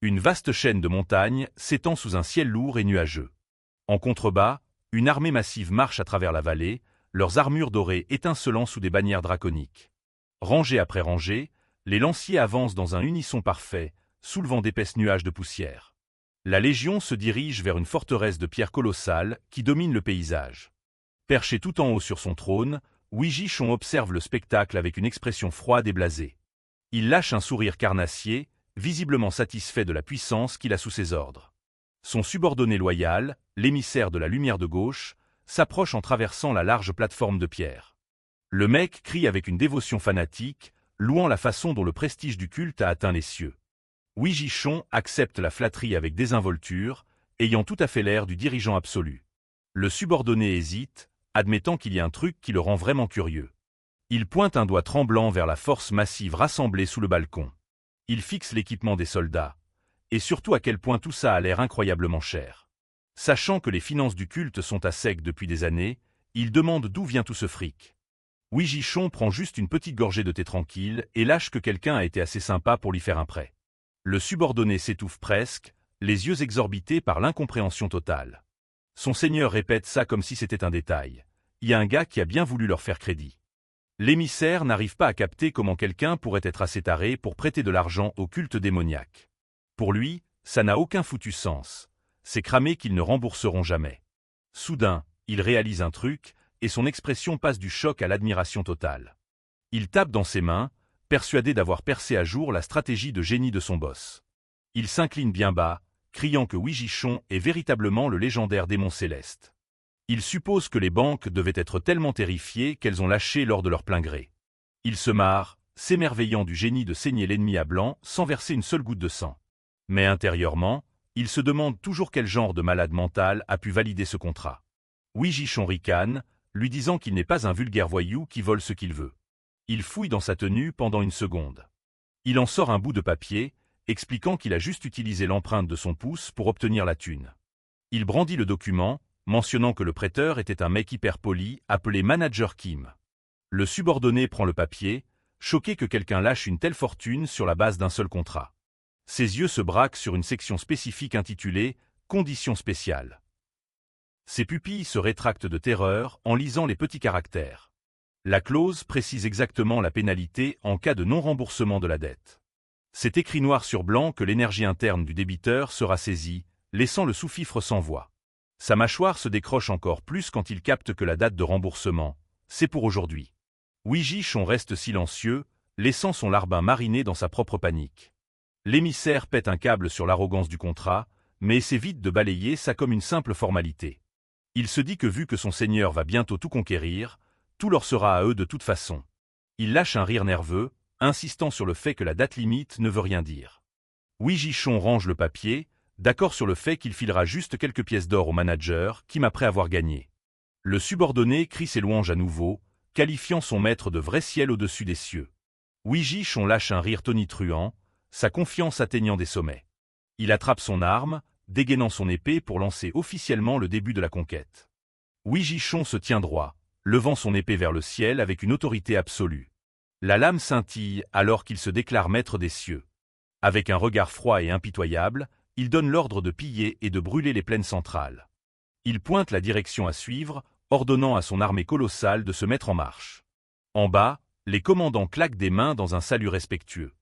Une vaste chaîne de montagnes s'étend sous un ciel lourd et nuageux. En contrebas, une armée massive marche à travers la vallée, leurs armures dorées étincelant sous des bannières draconiques. Rangée après rangée, les lanciers avancent dans un unisson parfait, soulevant d'épaisses nuages de poussière. La Légion se dirige vers une forteresse de pierre colossale qui domine le paysage. Perché tout en haut sur son trône, Wijichon observe le spectacle avec une expression froide et blasée. Il lâche un sourire carnassier, visiblement satisfait de la puissance qu'il a sous ses ordres. Son subordonné loyal, l'émissaire de la lumière de gauche, s'approche en traversant la large plateforme de pierre. Le mec crie avec une dévotion fanatique, louant la façon dont le prestige du culte a atteint les cieux. Wijichon accepte la flatterie avec désinvolture, ayant tout à fait l'air du dirigeant absolu. Le subordonné hésite, admettant qu'il y a un truc qui le rend vraiment curieux. Il pointe un doigt tremblant vers la force massive rassemblée sous le balcon. Il fixe l'équipement des soldats, et surtout à quel point tout ça a l'air incroyablement cher. Sachant que les finances du culte sont à sec depuis des années, il demande d'où vient tout ce fric. Wijichon prend juste une petite gorgée de thé tranquille et lâche que quelqu'un a été assez sympa pour lui faire un prêt. Le subordonné s'étouffe presque, les yeux exorbités par l'incompréhension totale. Son seigneur répète ça comme si c'était un détail. Il y a un gars qui a bien voulu leur faire crédit. L'émissaire n'arrive pas à capter comment quelqu'un pourrait être assez taré pour prêter de l'argent au culte démoniaque. Pour lui, ça n'a aucun foutu sens. C'est cramé qu'ils ne rembourseront jamais. Soudain, il réalise un truc, et son expression passe du choc à l'admiration totale. Il tape dans ses mains, persuadé d'avoir percé à jour la stratégie de génie de son boss. Il s'incline bien bas, criant que Wijichon est véritablement le légendaire démon céleste. Il suppose que les banques devaient être tellement terrifiées qu'elles ont lâché lors de leur plein gré. Il se marre, s'émerveillant du génie de saigner l'ennemi à blanc sans verser une seule goutte de sang. Mais intérieurement, il se demande toujours quel genre de malade mental a pu valider ce contrat. Wijichon ricane, lui disant qu'il n'est pas un vulgaire voyou qui vole ce qu'il veut. Il fouille dans sa tenue pendant une seconde. Il en sort un bout de papier, expliquant qu'il a juste utilisé l'empreinte de son pouce pour obtenir la thune. Il brandit le document, mentionnant que le prêteur était un mec hyper poli appelé Manager Kim. Le subordonné prend le papier, choqué que quelqu'un lâche une telle fortune sur la base d'un seul contrat. Ses yeux se braquent sur une section spécifique intitulée « Conditions spéciales ». Ses pupilles se rétractent de terreur en lisant les petits caractères. La clause précise exactement la pénalité en cas de non-remboursement de la dette. C'est écrit noir sur blanc que l'énergie interne du débiteur sera saisie, laissant le sous-fifre sans voix. Sa mâchoire se décroche encore plus quand il capte que la date de remboursement, c'est pour aujourd'hui. Wijichon reste silencieux, laissant son larbin mariner dans sa propre panique. L'émissaire pète un câble sur l'arrogance du contrat, mais essaie vite de balayer ça comme une simple formalité. Il se dit que vu que son seigneur va bientôt tout conquérir, tout leur sera à eux de toute façon. Il lâche un rire nerveux, insistant sur le fait que la date limite ne veut rien dire. Wijichon range le papier, d'accord sur le fait qu'il filera juste quelques pièces d'or au manager, Kim après avoir gagné. Le subordonné crie ses louanges à nouveau, qualifiant son maître de vrai ciel au-dessus des cieux. Wijichon lâche un rire tonitruant, sa confiance atteignant des sommets. Il attrape son arme, dégainant son épée pour lancer officiellement le début de la conquête. Wijichon se tient droit, levant son épée vers le ciel avec une autorité absolue. La lame scintille alors qu'il se déclare maître des cieux. Avec un regard froid et impitoyable, il donne l'ordre de piller et de brûler les plaines centrales. Il pointe la direction à suivre, ordonnant à son armée colossale de se mettre en marche. En bas, les commandants claquent des mains dans un salut respectueux.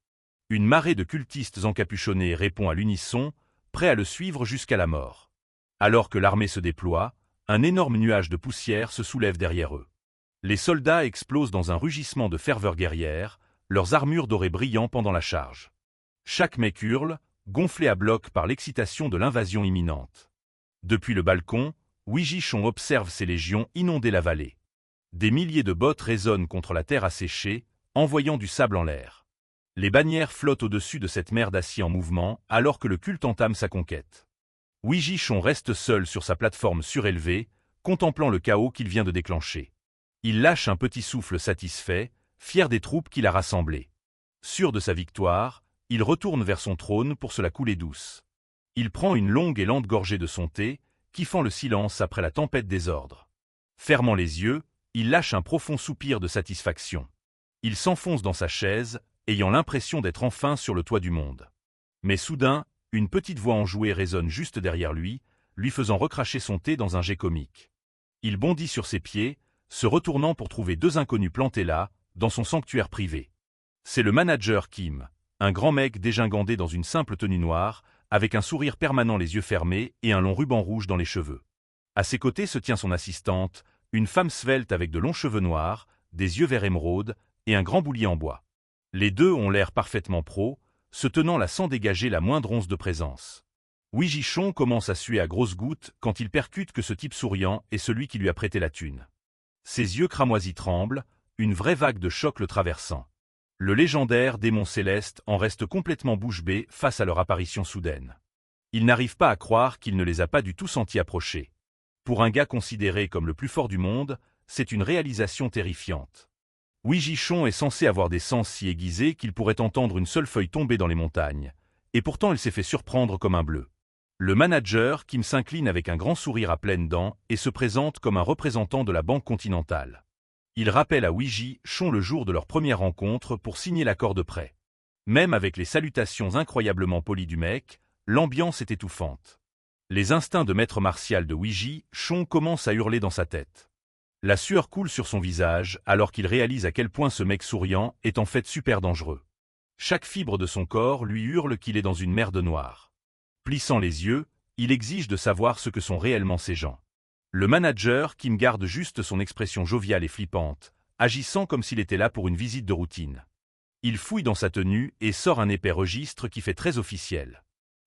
Une marée de cultistes encapuchonnés répond à l'unisson, prêts à le suivre jusqu'à la mort. Alors que l'armée se déploie, un énorme nuage de poussière se soulève derrière eux. Les soldats explosent dans un rugissement de ferveur guerrière, leurs armures dorées brillant pendant la charge. Chaque mec hurle, gonflé à bloc par l'excitation de l'invasion imminente. Depuis le balcon, Wijichon observe ses légions inonder la vallée. Des milliers de bottes résonnent contre la terre asséchée, envoyant du sable en l'air. Les bannières flottent au-dessus de cette mer d'acier en mouvement alors que le culte entame sa conquête. Wijichon reste seul sur sa plateforme surélevée, contemplant le chaos qu'il vient de déclencher. Il lâche un petit souffle satisfait, fier des troupes qu'il a rassemblées. Sûr de sa victoire, il retourne vers son trône pour se la couler douce. Il prend une longue et lente gorgée de son thé, kiffant le silence après la tempête des ordres. Fermant les yeux, il lâche un profond soupir de satisfaction. Il s'enfonce dans sa chaise, ayant l'impression d'être enfin sur le toit du monde. Mais soudain, Une petite voix enjouée résonne juste derrière lui, lui faisant recracher son thé dans un jet comique. Il bondit sur ses pieds, se retournant pour trouver deux inconnus plantés là, dans son sanctuaire privé. C'est le manager Kim, un grand mec dégingandé dans une simple tenue noire, avec un sourire permanent les yeux fermés et un long ruban rouge dans les cheveux. À ses côtés se tient son assistante, une femme svelte avec de longs cheveux noirs, des yeux vert émeraude et un grand boulier en bois. Les deux ont l'air parfaitement pros, se tenant là sans dégager la moindre once de présence. Wi Jichon commence à suer à grosses gouttes quand il percute que ce type souriant est celui qui lui a prêté la thune. Ses yeux cramoisis tremblent, une vraie vague de choc le traversant. Le légendaire démon céleste en reste complètement bouche bée face à leur apparition soudaine. Il n'arrive pas à croire qu'il ne les a pas du tout sentis approcher. Pour un gars considéré comme le plus fort du monde, c'est une réalisation terrifiante. Wi Jichon est censé avoir des sens si aiguisés qu'il pourrait entendre une seule feuille tomber dans les montagnes, et pourtant il s'est fait surprendre comme un bleu. Le manager, Kim, s'incline avec un grand sourire à pleines dents et se présente comme un représentant de la Banque continentale. Il rappelle à Wi Jichon le jour de leur première rencontre pour signer l'accord de prêt. Même avec les salutations incroyablement polies du mec, l'ambiance est étouffante. Les instincts de maître martial de Wi Jichon commencent à hurler dans sa tête. La sueur coule sur son visage alors qu'il réalise à quel point ce mec souriant est en fait super dangereux. Chaque fibre de son corps lui hurle qu'il est dans une merde noire. Plissant les yeux, il exige de savoir ce que sont réellement ces gens. Le manager, Kim, garde juste son expression joviale et flippante, agissant comme s'il était là pour une visite de routine. Il fouille dans sa tenue et sort un épais registre qui fait très officiel.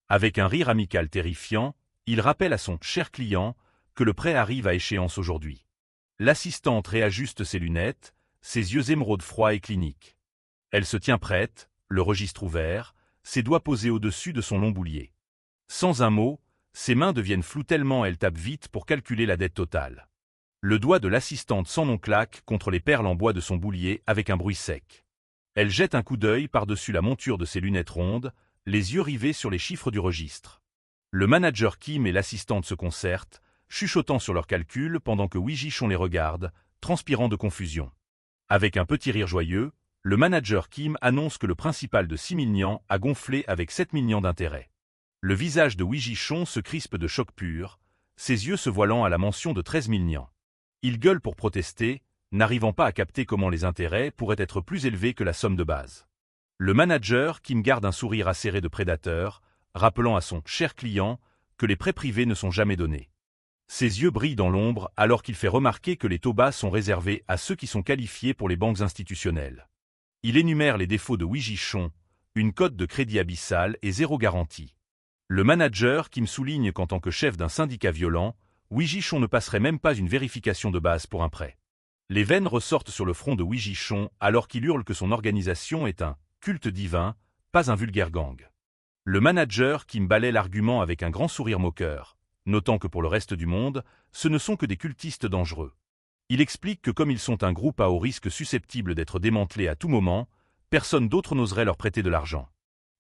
Avec un rire amical terrifiant, il rappelle à son cher client que le prêt arrive à échéance aujourd'hui. L'assistante réajuste ses lunettes, ses yeux émeraude froids et cliniques. Elle se tient prête, le registre ouvert, ses doigts posés au-dessus de son long boulier. Sans un mot, ses mains deviennent floues tellement elle tape vite pour calculer la dette totale. Le doigt de l'assistante sans nom claque contre les perles en bois de son boulier avec un bruit sec. Elle jette un coup d'œil par-dessus la monture de ses lunettes rondes, les yeux rivés sur les chiffres du registre. Le manager Kim et l'assistante se concertent, chuchotant sur leurs calculs pendant que Wi Jichon les regarde, transpirant de confusion. Avec un petit rire joyeux, le manager Kim annonce que le principal de 6 000 nians a gonflé avec 7 000 nians d'intérêt. Le visage de Wi Jichon se crispe de choc pur, ses yeux se voilant à la mention de 13 000 nians. Il gueule pour protester, n'arrivant pas à capter comment les intérêts pourraient être plus élevés que la somme de base. Le manager Kim garde un sourire acéré de prédateur, rappelant à son cher client que les prêts privés ne sont jamais donnés. Ses yeux brillent dans l'ombre alors qu'il fait remarquer que les taux bas sont réservés à ceux qui sont qualifiés pour les banques institutionnelles. Il énumère les défauts de Wi Jichon, une cote de crédit abyssale et zéro garantie. Le manager Kim souligne qu'en tant que chef d'un syndicat violent, Wi Jichon ne passerait même pas une vérification de base pour un prêt. Les veines ressortent sur le front de Wi Jichon alors qu'il hurle que son organisation est un culte divin, pas un vulgaire gang. Le manager Kim balaie l'argument avec un grand sourire moqueur, notant que pour le reste du monde, ce ne sont que des cultistes dangereux. Il explique que comme ils sont un groupe à haut risque susceptible d'être démantelé à tout moment, personne d'autre n'oserait leur prêter de l'argent.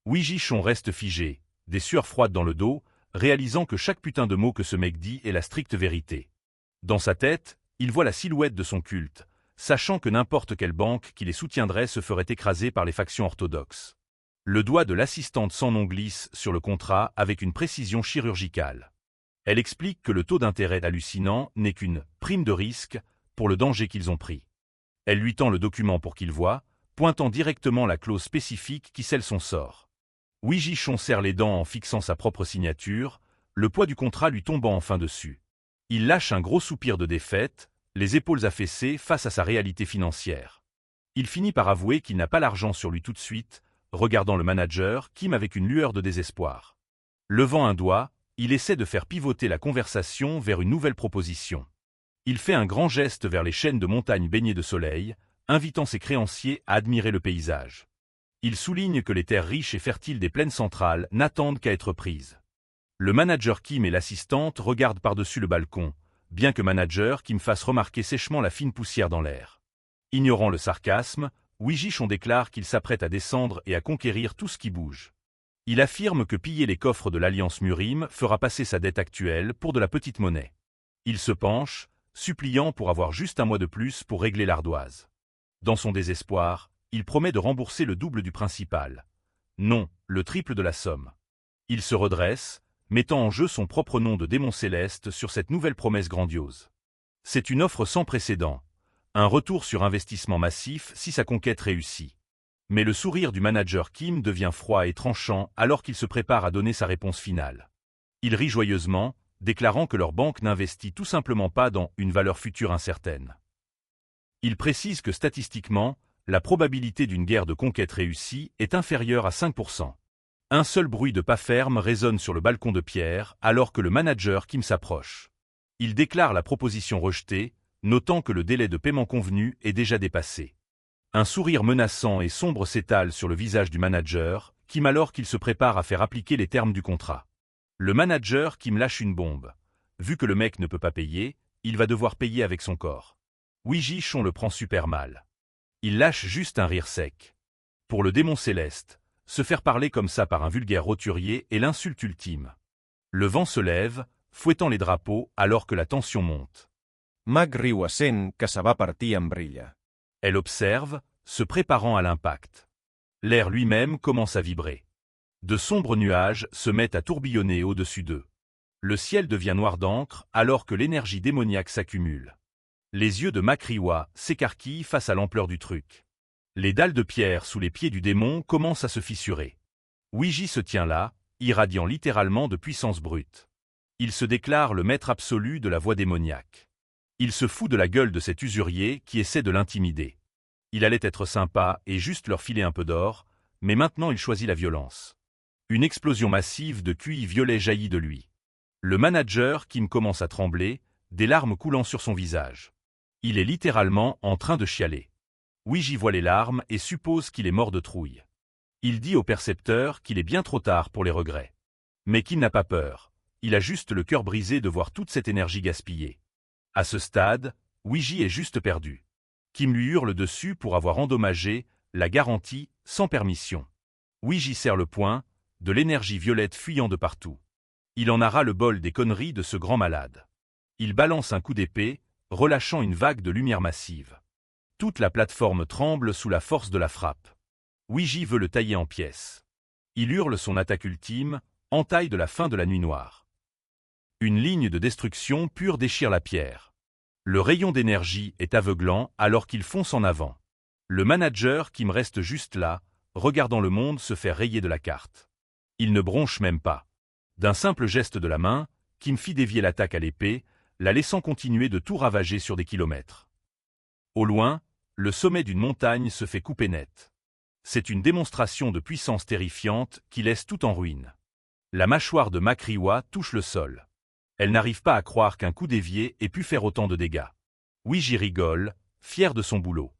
Wi Jichon reste figé, des sueurs froides dans le dos, réalisant que chaque putain de mot que ce mec dit est la stricte vérité. Dans sa tête, il voit la silhouette de son culte, sachant que n'importe quelle banque qui les soutiendrait se ferait écraser par les factions orthodoxes. Le doigt de l'assistante sans nom glisse sur le contrat avec une précision chirurgicale. Elle explique que le taux d'intérêt hallucinant n'est qu'une prime de risque pour le danger qu'ils ont pris. Elle lui tend le document pour qu'il voie, pointant directement la clause spécifique qui scelle son sort. Wi Jichon serre les dents en fixant sa propre signature, le poids du contrat lui tombant enfin dessus. Il lâche un gros soupir de défaite, les épaules affaissées face à sa réalité financière. Il finit par avouer qu'il n'a pas l'argent sur lui tout de suite, regardant le manager, Kim, avec une lueur de désespoir. Levant un doigt, il essaie de faire pivoter la conversation vers une nouvelle proposition. Il fait un grand geste vers les chaînes de montagnes baignées de soleil, invitant ses créanciers à admirer le paysage. Il souligne que les terres riches et fertiles des plaines centrales n'attendent qu'à être prises. Le manager Kim et l'assistante regardent par-dessus le balcon, bien que manager Kim fasse remarquer sèchement la fine poussière dans l'air. Ignorant le sarcasme, Wi Jichon déclare qu'il s'apprête à descendre et à conquérir tout ce qui bouge. Il affirme que piller les coffres de l'Alliance Murim fera passer sa dette actuelle pour de la petite monnaie. Il se penche, suppliant pour avoir juste un mois de plus pour régler l'ardoise. Dans son désespoir, il promet de rembourser le double du principal. Non, le triple de la somme. Il se redresse, mettant en jeu son propre nom de démon céleste sur cette nouvelle promesse grandiose. C'est une offre sans précédent, un retour sur investissement massif si sa conquête réussit. Mais le sourire du manager Kim devient froid et tranchant alors qu'il se prépare à donner sa réponse finale. Il rit joyeusement, déclarant que leur banque n'investit tout simplement pas dans une valeur future incertaine. Il précise que statistiquement, la probabilité d'une guerre de conquête réussie est inférieure à 5%. Un seul bruit de pas ferme résonne sur le balcon de pierre alors que le manager Kim s'approche. Il déclare la proposition rejetée, notant que le délai de paiement convenu est déjà dépassé. Un sourire menaçant et sombre s'étale sur le visage du manager, Kim alors qu'il se prépare à faire appliquer les termes du contrat. Le manager Kim lâche une bombe. Vu que le mec ne peut pas payer, il va devoir payer avec son corps. Wee Ji-chon le prend super mal. Il lâche juste un rire sec. Pour le démon céleste, se faire parler comme ça par un vulgaire roturier est l'insulte ultime. Le vent se lève, fouettant les drapeaux alors que la tension monte. Mac riu sent que se va partir en brilla. Elle observe, se préparant à l'impact. L'air lui-même commence à vibrer. De sombres nuages se mettent à tourbillonner au-dessus d'eux. Le ciel devient noir d'encre alors que l'énergie démoniaque s'accumule. Les yeux de Makriwa s'écarquillent face à l'ampleur du truc. Les dalles de pierre sous les pieds du démon commencent à se fissurer. Wee Ji se tient là, irradiant littéralement de puissance brute. Il se déclare le maître absolu de la voie démoniaque. Il se fout de la gueule de cet usurier qui essaie de l'intimider. Il allait être sympa et juste leur filer un peu d'or, mais maintenant il choisit la violence. Une explosion massive de QI violet jaillit de lui. Le manager Kim commence à trembler, des larmes coulant sur son visage. Il est littéralement en train de chialer. Wee Ji voit les larmes et suppose qu'il est mort de trouille. Il dit au percepteur qu'il est bien trop tard pour les regrets. Mais Kim n'a pas peur. Il a juste le cœur brisé de voir toute cette énergie gaspillée. À ce stade, Wee Ji est juste perdu. Kim lui hurle dessus pour avoir endommagé la garantie sans permission. Wee Ji serre le poing, de l'énergie violette fuyant de partout. Il en a ras le bol des conneries de ce grand malade. Il balance un coup d'épée, relâchant une vague de lumière massive. Toute la plateforme tremble sous la force de la frappe. Wee Ji veut le tailler en pièces. Il hurle son attaque ultime, entaille de la fin de la nuit noire. Une ligne de destruction pure déchire la pierre. Le rayon d'énergie est aveuglant alors qu'il fonce en avant. Le manager Kim reste juste là, regardant le monde se faire rayer de la carte. Il ne bronche même pas. D'un simple geste de la main, Kim fit dévier l'attaque à l'épée, la laissant continuer de tout ravager sur des kilomètres. Au loin, le sommet d'une montagne se fait couper net. C'est une démonstration de puissance terrifiante qui laisse tout en ruine. La mâchoire de Makriwa touche le sol. Elle n'arrive pas à croire qu'un coup dévié ait pu faire autant de dégâts. Wee Ji rigole, fier de son boulot.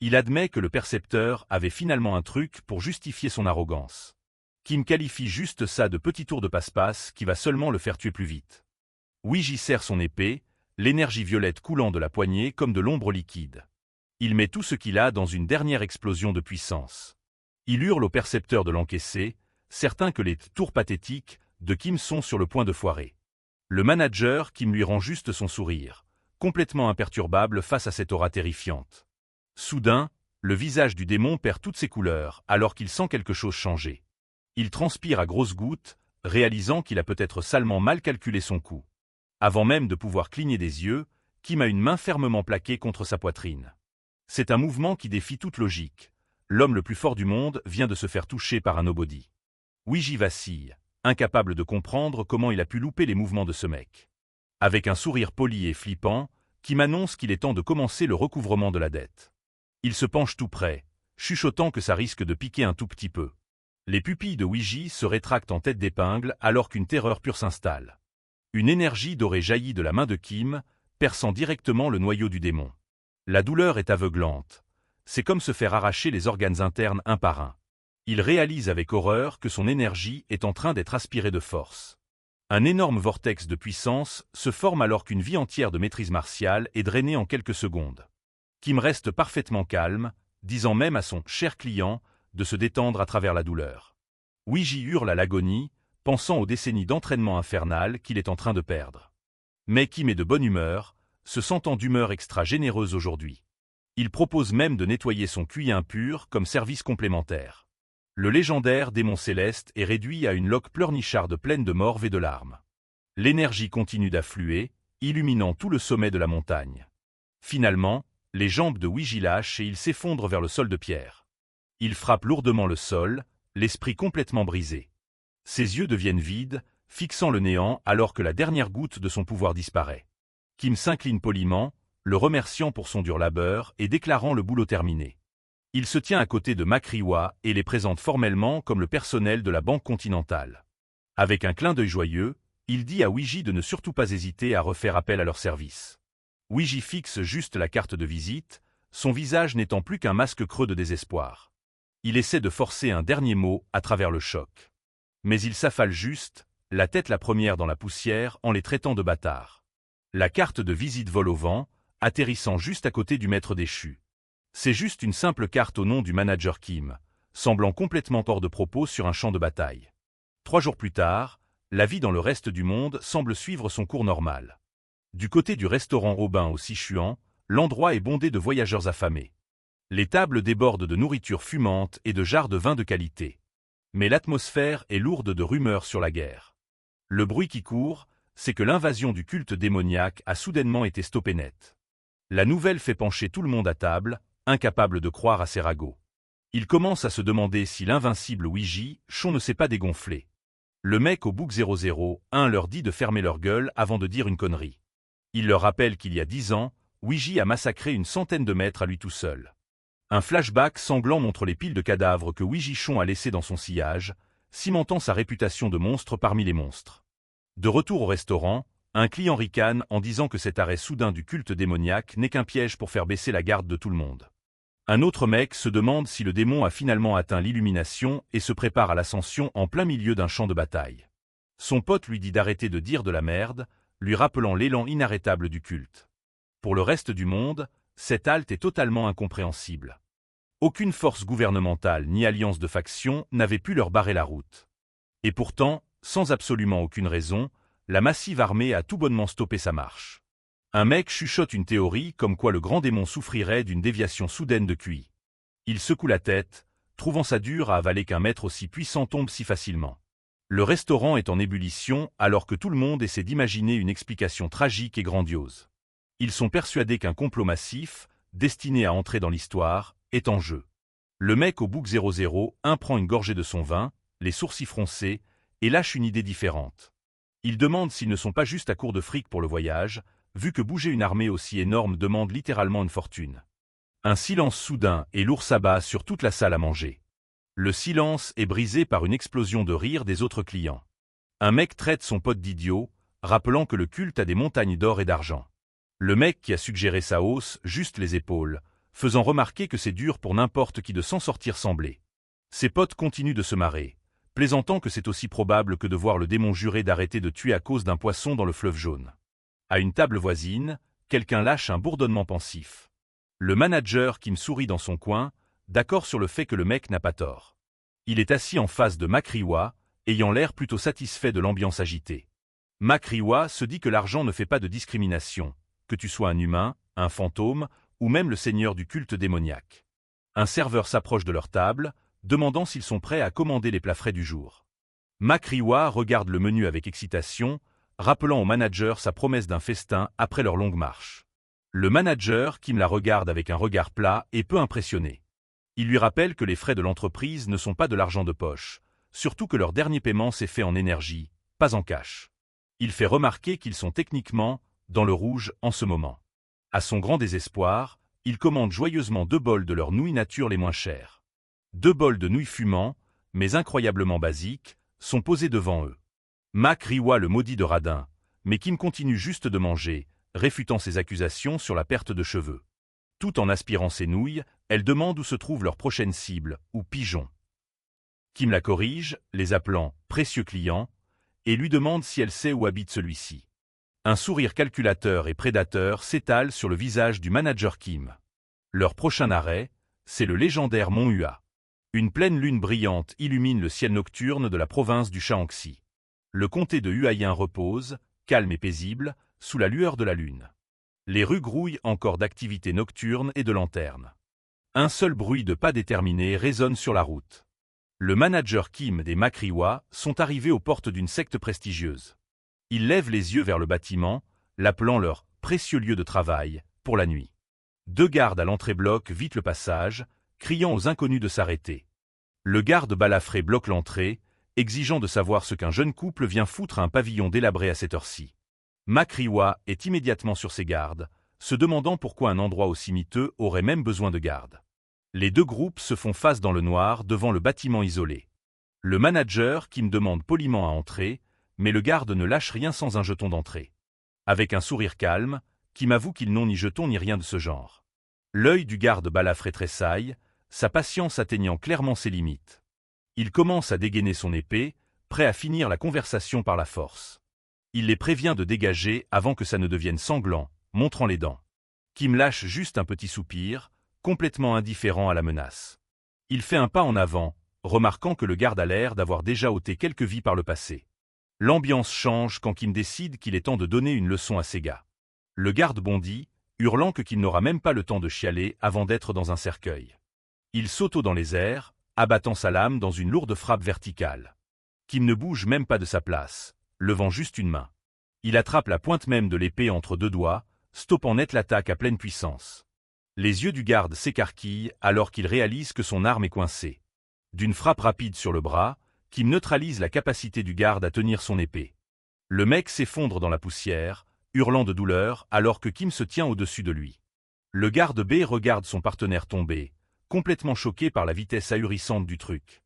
Il admet que le percepteur avait finalement un truc pour justifier son arrogance. Kim qualifie juste ça de petit tour de passe-passe qui va seulement le faire tuer plus vite. Wee Ji serre son épée, l'énergie violette coulant de la poignée comme de l'ombre liquide. Il met tout ce qu'il a dans une dernière explosion de puissance. Il hurle au percepteur de l'encaisser, certain que les tours pathétiques de Kim sont sur le point de foirer. Le manager Kim lui rend juste son sourire, complètement imperturbable face à cette aura terrifiante. Soudain, le visage du démon perd toutes ses couleurs alors qu'il sent quelque chose changer. Il transpire à grosses gouttes, réalisant qu'il a peut-être salement mal calculé son coup. Avant même de pouvoir cligner des yeux, Kim a une main fermement plaquée contre sa poitrine. C'est un mouvement qui défie toute logique. L'homme le plus fort du monde vient de se faire toucher par un nobody. Wee Ji vacille, incapable de comprendre comment il a pu louper les mouvements de ce mec. Avec un sourire poli et flippant, Kim annonce qu'il est temps de commencer le recouvrement de la dette. Il se penche tout près, chuchotant que ça risque de piquer un tout petit peu. Les pupilles de Wee Ji se rétractent en tête d'épingle alors qu'une terreur pure s'installe. Une énergie dorée jaillit de la main de Kim, perçant directement le noyau du démon. La douleur est aveuglante. C'est comme se faire arracher les organes internes un par un. Il réalise avec horreur que son énergie est en train d'être aspirée de force. Un énorme vortex de puissance se forme alors qu'une vie entière de maîtrise martiale est drainée en quelques secondes. Kim reste parfaitement calme, disant même à son cher client de se détendre à travers la douleur. Wee Ji hurle à l'agonie, pensant aux décennies d'entraînement infernal qu'il est en train de perdre. Mais Kim est de bonne humeur, se sentant d'humeur extra généreuse aujourd'hui. Il propose même de nettoyer son QI impur comme service complémentaire. Le légendaire démon céleste est réduit à une loque pleurnicharde pleine de morve et de larmes. L'énergie continue d'affluer, illuminant tout le sommet de la montagne. Finalement, les jambes de Ouija lâchent et il s'effondre vers le sol de pierre. Il frappe lourdement le sol, l'esprit complètement brisé. Ses yeux deviennent vides, fixant le néant alors que la dernière goutte de son pouvoir disparaît. Kim s'incline poliment, le remerciant pour son dur labeur et déclarant le boulot terminé. Il se tient à côté de Makriwa et les présente formellement comme le personnel de la Banque continentale. Avec un clin d'œil joyeux, il dit à Ouija de ne surtout pas hésiter à refaire appel à leur service. Ouija fixe juste la carte de visite, son visage n'étant plus qu'un masque creux de désespoir. Il essaie de forcer un dernier mot à travers le choc. Mais il s'affale juste, la tête la première dans la poussière en les traitant de bâtards. La carte de visite vole au vent, atterrissant juste à côté du maître déchu. C'est juste une simple carte au nom du manager Kim, semblant complètement hors de propos sur un champ de bataille. 3 jours plus tard, la vie dans le reste du monde semble suivre son cours normal. Du côté du restaurant Aubin au Sichuan, l'endroit est bondé de voyageurs affamés. Les tables débordent de nourriture fumante et de jarres de vin de qualité. Mais l'atmosphère est lourde de rumeurs sur la guerre. Le bruit qui court, c'est que l'invasion du culte démoniaque a soudainement été stoppée net. La nouvelle fait pencher tout le monde à table, incapable de croire à ses ragots. Il commence à se demander si l'invincible Ouija Chon ne s'est pas dégonflé. Le mec au bouc 001 leur dit de fermer leur gueule avant de dire une connerie. Il leur rappelle qu'il y a 10 ans, Ouija a massacré une centaine de maîtres à lui tout seul. Un flashback sanglant montre les piles de cadavres que Ouija Chon a laissés dans son sillage, cimentant sa réputation de monstre parmi les monstres. De retour au restaurant, un client ricane en disant que cet arrêt soudain du culte démoniaque n'est qu'un piège pour faire baisser la garde de tout le monde. Un autre mec se demande si le démon a finalement atteint l'illumination et se prépare à l'ascension en plein milieu d'un champ de bataille. Son pote lui dit d'arrêter de dire de la merde, lui rappelant l'élan inarrêtable du culte. Pour le reste du monde, cette halte est totalement incompréhensible. Aucune force gouvernementale ni alliance de factions n'avait pu leur barrer la route. Et pourtant, sans absolument aucune raison, la massive armée a tout bonnement stoppé sa marche. Un mec chuchote une théorie comme quoi le grand démon souffrirait d'une déviation soudaine de QI. Il secoue la tête, trouvant ça dur à avaler qu'un maître aussi puissant tombe si facilement. Le restaurant est en ébullition alors que tout le monde essaie d'imaginer une explication tragique et grandiose. Ils sont persuadés qu'un complot massif, destiné à entrer dans l'histoire, est en jeu. Le mec au bouc 001 prend une gorgée de son vin, les sourcils froncés, et lâche une idée différente. Il demande s'ils ne sont pas juste à court de fric pour le voyage, vu que bouger une armée aussi énorme demande littéralement une fortune. Un silence soudain et lourd s'abat sur toute la salle à manger. Le silence est brisé par une explosion de rire des autres clients. Un mec traite son pote d'idiot, rappelant que le culte a des montagnes d'or et d'argent. Le mec qui a suggéré ça hausse juste les épaules, faisant remarquer que c'est dur pour n'importe qui de s'en sortir sans blé. Ses potes continuent de se marrer, plaisantant que c'est aussi probable que de voir le démon jurer d'arrêter de tuer à cause d'un poisson dans le fleuve jaune. À une table voisine, quelqu'un lâche un bourdonnement pensif. Le manager qui me sourit dans son coin, d'accord sur le fait que le mec n'a pas tort. Il est assis en face de Makriwa, ayant l'air plutôt satisfait de l'ambiance agitée. Makriwa se dit que l'argent ne fait pas de discrimination, que tu sois un humain, un fantôme, ou même le seigneur du culte démoniaque. Un serveur s'approche de leur table, demandant s'ils sont prêts à commander les plats frais du jour. Makriwa regarde le menu avec excitation, rappelant au manager sa promesse d'un festin après leur longue marche. Le manager, qui me la regarde avec un regard plat, est peu impressionné. Il lui rappelle que les frais de l'entreprise ne sont pas de l'argent de poche, surtout que leur dernier paiement s'est fait en énergie, pas en cash. Il fait remarquer qu'ils sont techniquement dans le rouge en ce moment. À son grand désespoir, il commande joyeusement 2 bols de leurs nouilles nature les moins chères. 2 bols de nouilles fumants, mais incroyablement basiques, sont posés devant eux. Makriwa le maudit de radin, mais Kim continue juste de manger, réfutant ses accusations sur la perte de cheveux. Tout en aspirant ses nouilles, elle demande où se trouve leur prochaine cible, ou pigeon. Kim la corrige, les appelant « précieux clients », et lui demande si elle sait où habite celui-ci. Un sourire calculateur et prédateur s'étale sur le visage du manager Kim. Leur prochain arrêt, c'est le légendaire Mont Hua. Une pleine lune brillante illumine le ciel nocturne de la province du Shaanxi. Le comté de Huayin repose, calme et paisible, sous la lueur de la lune. Les rues grouillent encore d'activités nocturnes et de lanternes. Un seul bruit de pas déterminé résonne sur la route. Le manager Kim et Mak Riwa sont arrivés aux portes d'une secte prestigieuse. Ils lèvent les yeux vers le bâtiment, l'appelant leur précieux lieu de travail, pour la nuit. 2 gardes à l'entrée bloquent vite le passage, criant aux inconnus de s'arrêter. Le garde balafré bloque l'entrée, exigeant de savoir ce qu'un jeune couple vient foutre à un pavillon délabré à cette heure-ci. Mak Riwa est immédiatement sur ses gardes, se demandant pourquoi un endroit aussi miteux aurait même besoin de garde. Les 2 groupes se font face dans le noir devant le bâtiment isolé. Le manager qui me demande poliment à entrer, mais le garde ne lâche rien sans un jeton d'entrée. Avec un sourire calme, Kim avoue qu'ils n'ont ni jeton ni rien de ce genre. L'œil du garde balafré tressaille, sa patience atteignant clairement ses limites. Il commence à dégainer son épée, prêt à finir la conversation par la force. Il les prévient de dégager avant que ça ne devienne sanglant, montrant les dents. Kim lâche juste un petit soupir, complètement indifférent à la menace. Il fait un pas en avant, remarquant que le garde a l'air d'avoir déjà ôté quelques vies par le passé. L'ambiance change quand Kim décide qu'il est temps de donner une leçon à ses gars. Le garde bondit, hurlant que Kim n'aura même pas le temps de chialer avant d'être dans un cercueil. Il saute dans les airs, abattant sa lame dans une lourde frappe verticale. Kim ne bouge même pas de sa place, levant juste une main. Il attrape la pointe même de l'épée entre 2 doigts, stoppant net l'attaque à pleine puissance. Les yeux du garde s'écarquillent alors qu'il réalise que son arme est coincée. D'une frappe rapide sur le bras, Kim neutralise la capacité du garde à tenir son épée. Le mec s'effondre dans la poussière, hurlant de douleur alors que Kim se tient au-dessus de lui. Le garde B regarde son partenaire tomber, complètement choqué par la vitesse ahurissante du truc.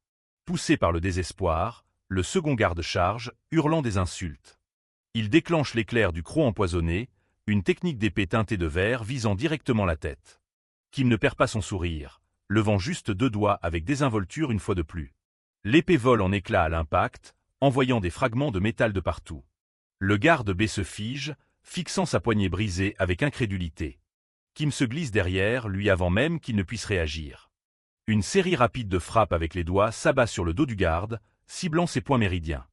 Poussé par le désespoir, le second garde charge, hurlant des insultes. Il déclenche l'éclair du croc empoisonné, une technique d'épée teintée de vert visant directement la tête. Kim ne perd pas son sourire, levant juste 2 doigts avec désinvolture une fois de plus. L'épée vole en éclats à l'impact, envoyant des fragments de métal de partout. Le garde B se fige, fixant sa poignée brisée avec incrédulité. Kim se glisse derrière lui avant même qu'il ne puisse réagir. Une série rapide de frappes avec les doigts s'abat sur le dos du garde, ciblant ses points méridiens.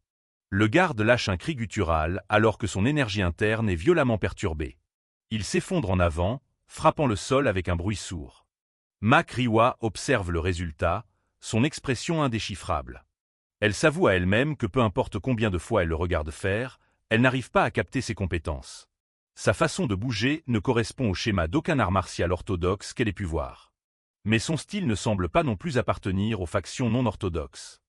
Le garde lâche un cri guttural alors que son énergie interne est violemment perturbée. Il s'effondre en avant, frappant le sol avec un bruit sourd. Mak Riwa observe le résultat, son expression indéchiffrable. Elle s'avoue à elle-même que peu importe combien de fois elle le regarde faire, elle n'arrive pas à capter ses compétences. Sa façon de bouger ne correspond au schéma d'aucun art martial orthodoxe qu'elle ait pu voir. Mais son style ne semble pas non plus appartenir aux factions non orthodoxes.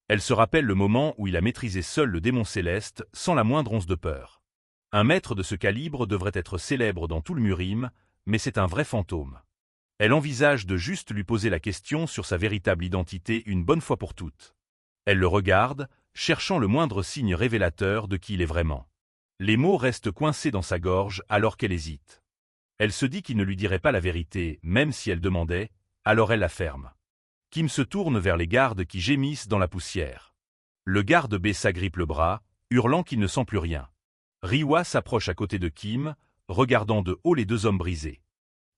Elle se rappelle le moment où il a maîtrisé seul le démon céleste sans la moindre once de peur. Un maître de ce calibre devrait être célèbre dans tout le Murim, mais c'est un vrai fantôme. Elle envisage de juste lui poser la question sur sa véritable identité une bonne fois pour toutes. Elle le regarde, cherchant le moindre signe révélateur de qui il est vraiment. Les mots restent coincés dans sa gorge alors qu'elle hésite. Elle se dit qu'il ne lui dirait pas la vérité, même si elle demandait, alors elle la ferme. Kim se tourne vers les gardes qui gémissent dans la poussière. Le garde B s'agrippe le bras, hurlant qu'il ne sent plus rien. Riwa s'approche à côté de Kim, regardant de haut les 2 hommes brisés.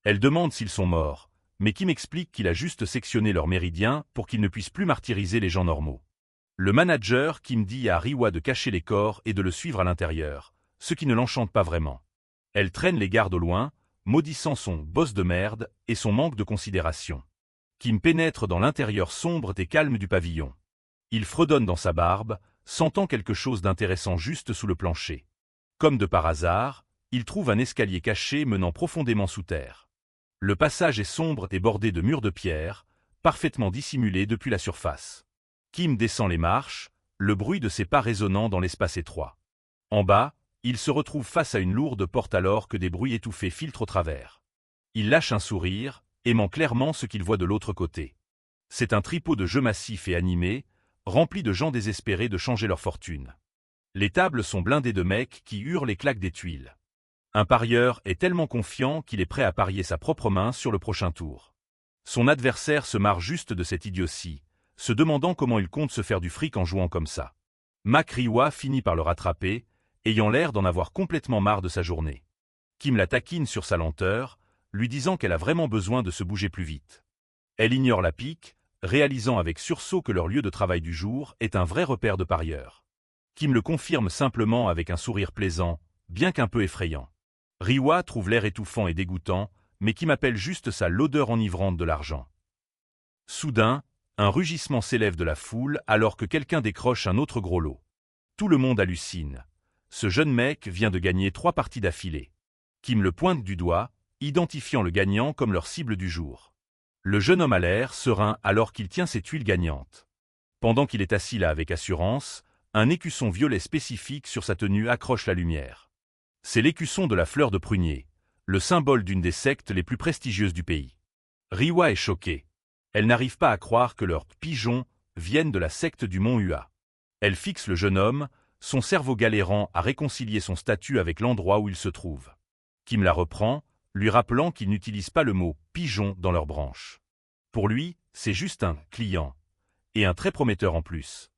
Elle demande s'ils sont morts, mais Kim explique qu'il a juste sectionné leurs méridiens pour qu'ils ne puissent plus martyriser les gens normaux. Le manager Kim dit à Riwa de cacher les corps et de le suivre à l'intérieur, ce qui ne l'enchante pas vraiment. Elle traîne les gardes au loin, maudissant son « boss de merde » et son manque de considération. Kim pénètre dans l'intérieur sombre et calme du pavillon. Il fredonne dans sa barbe, sentant quelque chose d'intéressant juste sous le plancher. Comme de par hasard, il trouve un escalier caché menant profondément sous terre. Le passage est sombre et bordé de murs de pierre, parfaitement dissimulés depuis la surface. Kim descend les marches, le bruit de ses pas résonnant dans l'espace étroit. En bas, il se retrouve face à une lourde porte alors que des bruits étouffés filtrent au travers. Il lâche un sourire, aimant clairement ce qu'il voit de l'autre côté. C'est un tripot de jeux massifs et animés, rempli de gens désespérés de changer leur fortune. Les tables sont blindées de mecs qui hurlent et claquent des tuiles. Un parieur est tellement confiant qu'il est prêt à parier sa propre main sur le prochain tour. Son adversaire se marre juste de cette idiotie, se demandant comment il compte se faire du fric en jouant comme ça. Mak Riwa finit par le rattraper, ayant l'air d'en avoir complètement marre de sa journée. Kim la taquine sur sa lenteur, lui disant qu'elle a vraiment besoin de se bouger plus vite. Elle ignore la pique, réalisant avec sursaut que leur lieu de travail du jour est un vrai repère de parieurs. Kim le confirme simplement avec un sourire plaisant, bien qu'un peu effrayant. Riwa trouve l'air étouffant et dégoûtant, mais Kim appelle juste ça l'odeur enivrante de l'argent. Soudain, Un rugissement s'élève de la foule alors que quelqu'un décroche un autre gros lot. Tout le monde hallucine. Ce jeune mec vient de gagner 3 parties d'affilée. Kim le pointe du doigt, identifiant le gagnant comme leur cible du jour. Le jeune homme a l'air serein alors qu'il tient ses tuiles gagnantes. Pendant qu'il est assis là avec assurance, un écusson violet spécifique sur sa tenue accroche la lumière. C'est l'écusson de la fleur de prunier, le symbole d'une des sectes les plus prestigieuses du pays. Riwa est choquée. Elle n'arrive pas à croire que leurs pigeons viennent de la secte du Mont Hua. Elle fixe le jeune homme, son cerveau galérant à réconcilier son statut avec l'endroit où il se trouve. Kim la reprend, lui rappelant qu'il n'utilise pas le mot « pigeon » dans leur branche. Pour lui, c'est juste un « client », et un très prometteur en plus.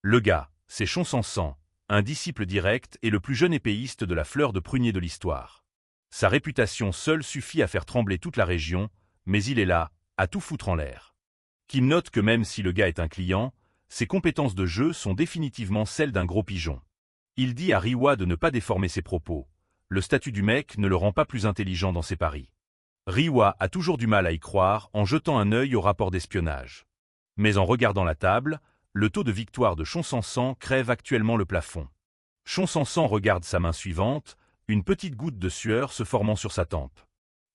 Le gars, c'est Chonsansan, un disciple direct et le plus jeune épéiste de la fleur de prunier de l'histoire. Sa réputation seule suffit à faire trembler toute la région, mais il est là, à tout foutre en l'air. Kim note que même si le gars est un client, ses compétences de jeu sont définitivement celles d'un gros pigeon. Il dit à Riwa de ne pas déformer ses propos. Le statut du mec ne le rend pas plus intelligent dans ses paris. Riwa a toujours du mal à y croire en jetant un œil au rapport d'espionnage. Mais en regardant la table, le taux de victoire de Chonsansan crève actuellement le plafond. Chonsansan regarde sa main suivante, une petite goutte de sueur se formant sur sa tempe.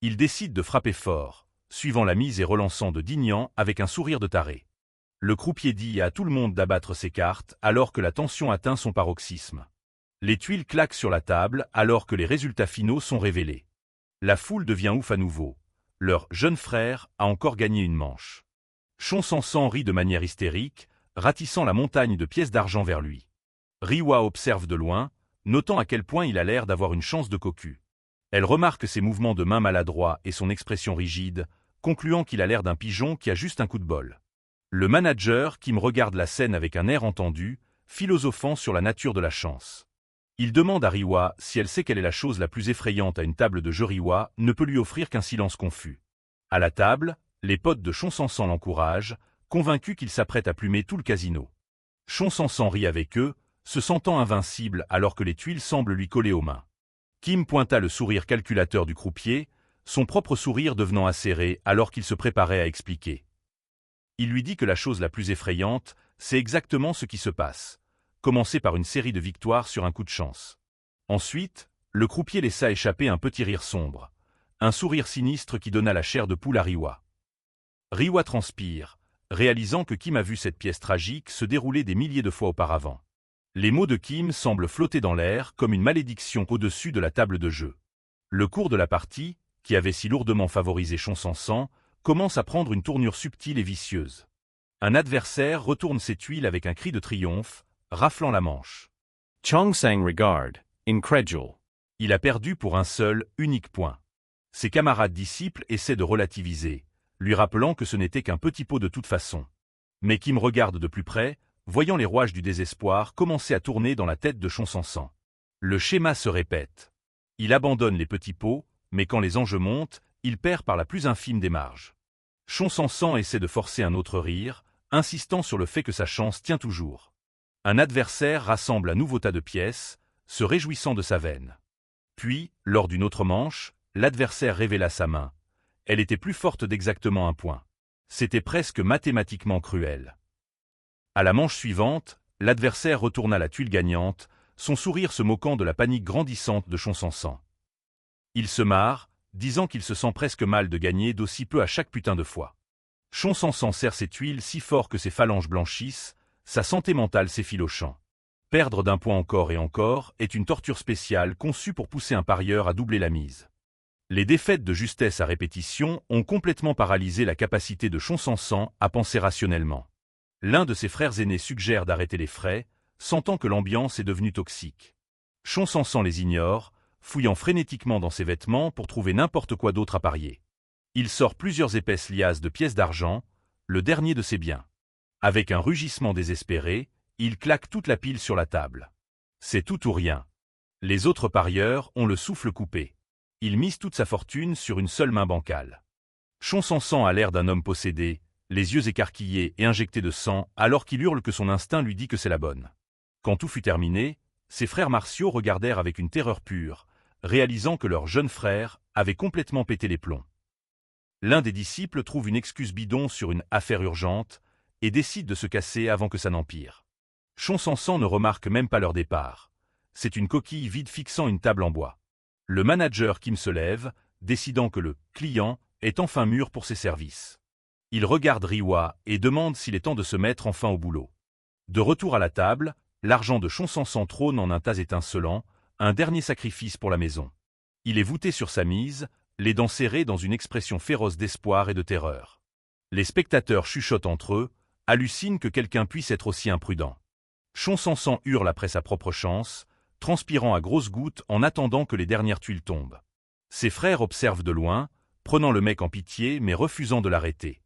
Il décide de frapper fort, suivant la mise et relançant de Dignan avec un sourire de taré. Le croupier dit à tout le monde d'abattre ses cartes alors que la tension atteint son paroxysme. Les tuiles claquent sur la table alors que les résultats finaux sont révélés. La foule devient ouf à nouveau. Leur jeune frère a encore gagné une manche. Chonsansan rit de manière hystérique, ratissant la montagne de pièces d'argent vers lui. Riwa observe de loin, notant à quel point il a l'air d'avoir une chance de cocu. Elle remarque ses mouvements de main maladroits et son expression rigide, concluant qu'il a l'air d'un pigeon qui a juste un coup de bol. Le manager, qui me regarde la scène avec un air entendu, philosophant sur la nature de la chance. Il demande à Riwa si elle sait quelle est la chose la plus effrayante à une table de jeu. Riwa ne peut lui offrir qu'un silence confus. À la table, les potes de Chonsansan l'encouragent, convaincus qu'il s'apprête à plumer tout le casino. Chonsansan rit avec eux, se sentant invincible alors que les tuiles semblent lui coller aux mains. Kim pointa le sourire calculateur du croupier, son propre sourire devenant acéré alors qu'il se préparait à expliquer. Il lui dit que la chose la plus effrayante, c'est exactement ce qui se passe. Commencer par une série de victoires sur un coup de chance. Ensuite, le croupier laissa échapper un petit rire sombre. Un sourire sinistre qui donna la chair de poule à Riwa. Riwa transpire, réalisant que Kim a vu cette pièce tragique se dérouler des milliers de fois auparavant. Les mots de Kim semblent flotter dans l'air comme une malédiction au-dessus de la table de jeu. Le cours de la partie, qui avait si lourdement favorisé Chonsansan, commence à prendre une tournure subtile et vicieuse. Un adversaire retourne ses tuiles avec un cri de triomphe, raflant la manche. Chongsang regarde, incredule. Il a perdu pour un seul, unique point. Ses camarades disciples essaient de relativiser, lui rappelant que ce n'était qu'un petit pot de toute façon. Mais Kim regarde de plus près, voyant les rouages du désespoir commencer à tourner dans la tête de Chonsansan. Le schéma se répète. Il abandonne les petits pots, mais quand les enjeux montent, il perd par la plus infime des marges. Chonsansan essaie de forcer un autre rire, insistant sur le fait que sa chance tient toujours. Un adversaire rassemble un nouveau tas de pièces, se réjouissant de sa veine. Puis, lors d'une autre manche, l'adversaire révéla sa main. Elle était plus forte d'exactement un point. C'était presque mathématiquement cruel. À la manche suivante, l'adversaire retourna la tuile gagnante, son sourire se moquant de la panique grandissante de Chonsansan. Il se marre, disant qu'il se sent presque mal de gagner d'aussi peu à chaque putain de fois. Chonsansan serre ses tuiles si fort que ses phalanges blanchissent, sa santé mentale s'effilochant. Perdre d'un point encore et encore est une torture spéciale conçue pour pousser un parieur à doubler la mise. Les défaites de justesse à répétition ont complètement paralysé la capacité de Chonsansan à penser rationnellement. L'un de ses frères aînés suggère d'arrêter les frais, sentant que l'ambiance est devenue toxique. Chonsansan les ignore, fouillant frénétiquement dans ses vêtements pour trouver n'importe quoi d'autre à parier. Il sort plusieurs épaisses liasses de pièces d'argent, le dernier de ses biens. Avec un rugissement désespéré, il claque toute la pile sur la table. C'est tout ou rien. Les autres parieurs ont le souffle coupé. Il mise toute sa fortune sur une seule main bancale. Chonsansan a l'air d'un homme possédé, les yeux écarquillés et injectés de sang, alors qu'il hurle que son instinct lui dit que c'est la bonne. Quand tout fut terminé, ses frères martiaux regardèrent avec une terreur pure, réalisant que leur jeune frère avait complètement pété les plombs. L'un des disciples trouve une excuse bidon sur une affaire urgente, et décident de se casser avant que ça n'empire. Chon-Sansan ne remarque même pas leur départ. C'est une coquille vide fixant une table en bois. Le manager Kim se lève, décidant que le client est enfin mûr pour ses services. Il regarde Riwa et demande s'il est temps de se mettre enfin au boulot. De retour à la table, l'argent de Chon-Sansan trône en un tas étincelant, un dernier sacrifice pour la maison. Il est voûté sur sa mise, les dents serrées dans une expression féroce d'espoir et de terreur. Les spectateurs chuchotent entre eux, hallucinent que quelqu'un puisse être aussi imprudent. Chon-Sansan hurle après sa propre chance, transpirant à grosses gouttes en attendant que les dernières tuiles tombent. Ses frères observent de loin, prenant le mec en pitié mais refusant de l'arrêter.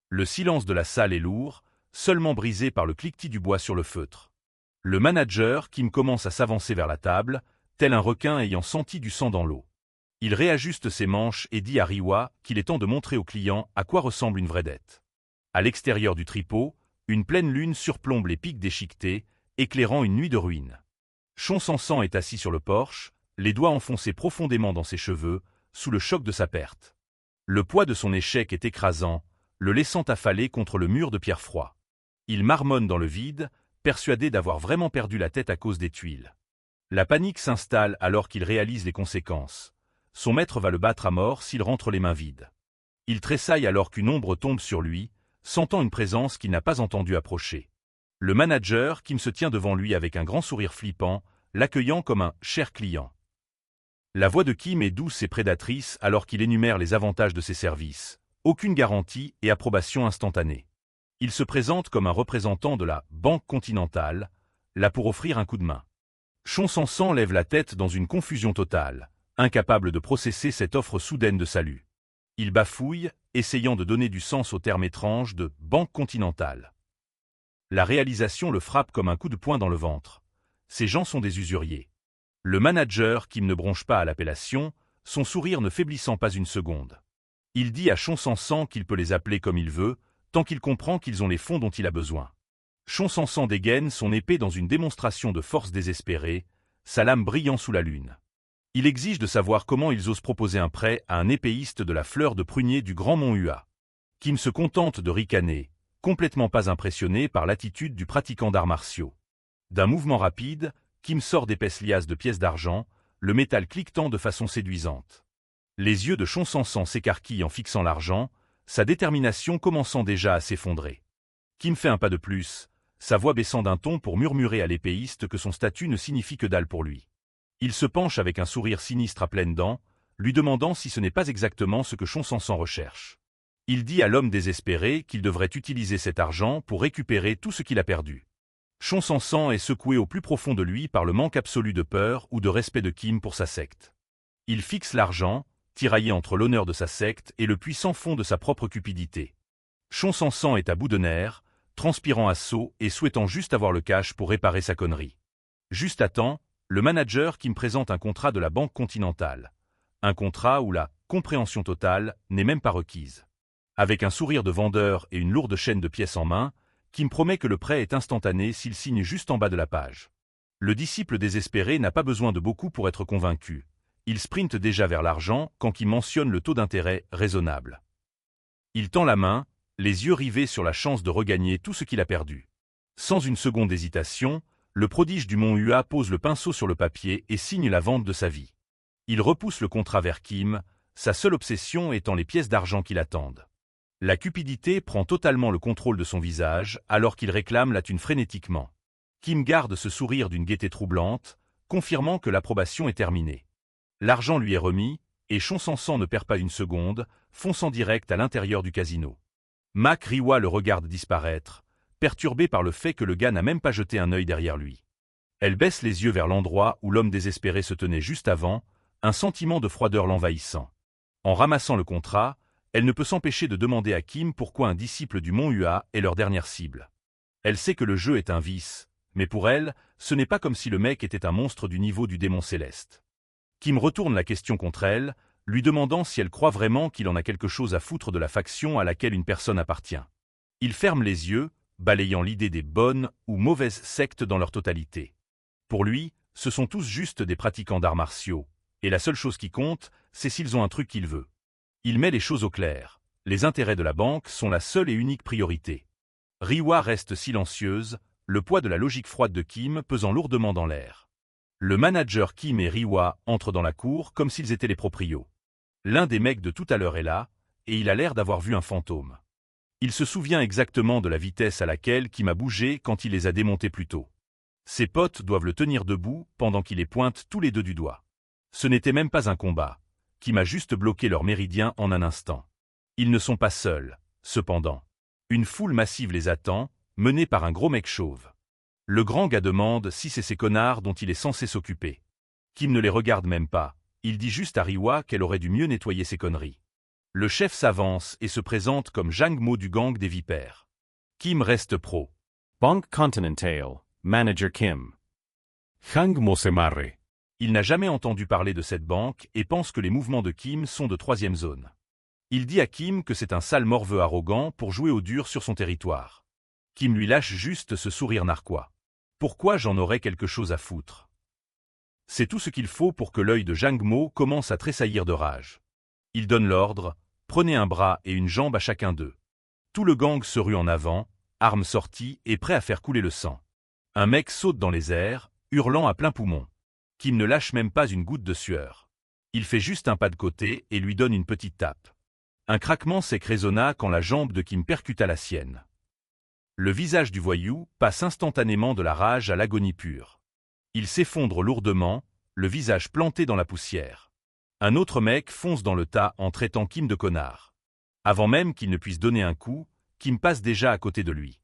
Le silence de la salle est lourd, seulement brisé par le cliquetis du bois sur le feutre. Le manager, Kim, commence à s'avancer vers la table, tel un requin ayant senti du sang dans l'eau. Il réajuste ses manches et dit à Riwa qu'il est temps de montrer au client à quoi ressemble une vraie dette. À l'extérieur du tripot, une pleine lune surplombe les pics déchiquetés, éclairant une nuit de ruines. Chon-Sansan est assis sur le porche, les doigts enfoncés profondément dans ses cheveux, sous le choc de sa perte. Le poids de son échec est écrasant, le laissant affaler contre le mur de pierre froid. Il marmonne dans le vide, persuadé d'avoir vraiment perdu la tête à cause des tuiles. La panique s'installe alors qu'il réalise les conséquences. Son maître va le battre à mort s'il rentre les mains vides. Il tressaille alors qu'une ombre tombe sur lui, sentant une présence qu'il n'a pas entendu approcher. Le manager, Kim, se tient devant lui avec un grand sourire flippant, l'accueillant comme un « cher client ». La voix de Kim est douce et prédatrice alors qu'il énumère les avantages de ses services. Aucune garantie et approbation instantanée. Il se présente comme un représentant de la Banque continentale, là pour offrir un coup de main. Chon-Sansan lève la tête dans une confusion totale, incapable de processer cette offre soudaine de salut. Il bafouille, essayant de donner du sens au terme étrange de « Banque continentale ». La réalisation le frappe comme un coup de poing dans le ventre. Ces gens sont des usuriers. Le manager, Kim, ne bronche pas à l'appellation, son sourire ne faiblissant pas une seconde. Il dit à Chon-Sansan qu'il peut les appeler comme il veut, tant qu'il comprend qu'ils ont les fonds dont il a besoin. Chon-Sansan dégaine son épée dans une démonstration de force désespérée, sa lame brillant sous la lune. Il exige de savoir comment ils osent proposer un prêt à un épéiste de la fleur de prunier du Grand Mont Hua. Kim se contente de ricaner, complètement pas impressionné par l'attitude du pratiquant d'arts martiaux. D'un mouvement rapide, Kim sort d'épaisses liasses de pièces d'argent, le métal cliquetant de façon séduisante. Les yeux de Chon-Sansan s'écarquillent en fixant l'argent, sa détermination commençant déjà à s'effondrer. Kim fait un pas de plus, sa voix baissant d'un ton pour murmurer à l'épéiste que son statut ne signifie que dalle pour lui. Il se penche avec un sourire sinistre à pleines dents, lui demandant si ce n'est pas exactement ce que Chon-Sansan recherche. Il dit à l'homme désespéré qu'il devrait utiliser cet argent pour récupérer tout ce qu'il a perdu. Chon-Sansan est secoué au plus profond de lui par le manque absolu de peur ou de respect de Kim pour sa secte. Il fixe l'argent, tiraillé entre l'honneur de sa secte et le puissant fond de sa propre cupidité. Chon-Sansan est à bout de nerfs, transpirant à seaux et souhaitant juste avoir le cash pour réparer sa connerie. Juste à temps, le manager Kim présente un contrat de la Banque continentale. Un contrat où la compréhension totale n'est même pas requise. Avec un sourire de vendeur et une lourde chaîne de pièces en main, Kim promet que le prêt est instantané s'il signe juste en bas de la page. Le disciple désespéré n'a pas besoin de beaucoup pour être convaincu. Il sprinte déjà vers l'argent quand Kim mentionne le taux d'intérêt raisonnable. Il tend la main, les yeux rivés sur la chance de regagner tout ce qu'il a perdu. Sans une seconde d'hésitation, le prodige du Mont Hua pose le pinceau sur le papier et signe la vente de sa vie. Il repousse le contrat vers Kim, sa seule obsession étant les pièces d'argent qui l'attendent. La cupidité prend totalement le contrôle de son visage alors qu'il réclame la thune frénétiquement. Kim garde ce sourire d'une gaieté troublante, confirmant que l'approbation est terminée. L'argent lui est remis, et Chon-Sansan ne perd pas une seconde, fonçant direct à l'intérieur du casino. Mak Riwa le regarde disparaître, perturbée par le fait que le gars n'a même pas jeté un œil derrière lui. Elle baisse les yeux vers l'endroit où l'homme désespéré se tenait juste avant, un sentiment de froideur l'envahissant. En ramassant le contrat, elle ne peut s'empêcher de demander à Kim pourquoi un disciple du Mont Hua est leur dernière cible. Elle sait que le jeu est un vice, mais pour elle, ce n'est pas comme si le mec était un monstre du niveau du démon céleste. Kim retourne la question contre elle, lui demandant si elle croit vraiment qu'il en a quelque chose à foutre de la faction à laquelle une personne appartient. Il ferme les yeux, balayant l'idée des bonnes ou mauvaises sectes dans leur totalité. Pour lui, ce sont tous juste des pratiquants d'arts martiaux, et la seule chose qui compte, c'est s'ils ont un truc qu'il veut. Il met les choses au clair. Les intérêts de la banque sont la seule et unique priorité. Riwa reste silencieuse, le poids de la logique froide de Kim pesant lourdement dans l'air. Le manager Kim et Riwa entrent dans la cour comme s'ils étaient les proprios. L'un des mecs de tout à l'heure est là, et il a l'air d'avoir vu un fantôme. Il se souvient exactement de la vitesse à laquelle Kim a bougé quand il les a démontés plus tôt. Ses potes doivent le tenir debout pendant qu'il les pointe tous les deux du doigt. Ce n'était même pas un combat. Kim a juste bloqué leur méridien en un instant. Ils ne sont pas seuls, cependant. Une foule massive les attend, menée par un gros mec chauve. Le grand gars demande si c'est ces connards dont il est censé s'occuper. Kim ne les regarde même pas, il dit juste à Riwa qu'elle aurait dû mieux nettoyer ses conneries. Le chef s'avance et se présente comme Jang Mo du gang des vipères. Kim reste pro. Bank Continental, Manager Kim. Jang Mo se marre. Il n'a jamais entendu parler de cette banque et pense que les mouvements de Kim sont de troisième zone. Il dit à Kim que c'est un sale morveux arrogant pour jouer au dur sur son territoire. Kim lui lâche juste ce sourire narquois. Pourquoi j'en aurais quelque chose à foutre? C'est tout ce qu'il faut pour que l'œil de Jang Mo commence à tressaillir de rage. Il donne l'ordre, prenez un bras et une jambe à chacun d'eux. Tout le gang se rue en avant, armes sorties et prêt à faire couler le sang. Un mec saute dans les airs, hurlant à plein poumon. Kim ne lâche même pas une goutte de sueur. Il fait juste un pas de côté et lui donne une petite tape. Un craquement sec résonna quand la jambe de Kim percuta la sienne. Le visage du voyou passe instantanément de la rage à l'agonie pure. Il s'effondre lourdement, le visage planté dans la poussière. Un autre mec fonce dans le tas en traitant Kim de connard. Avant même qu'il ne puisse donner un coup, Kim passe déjà à côté de lui.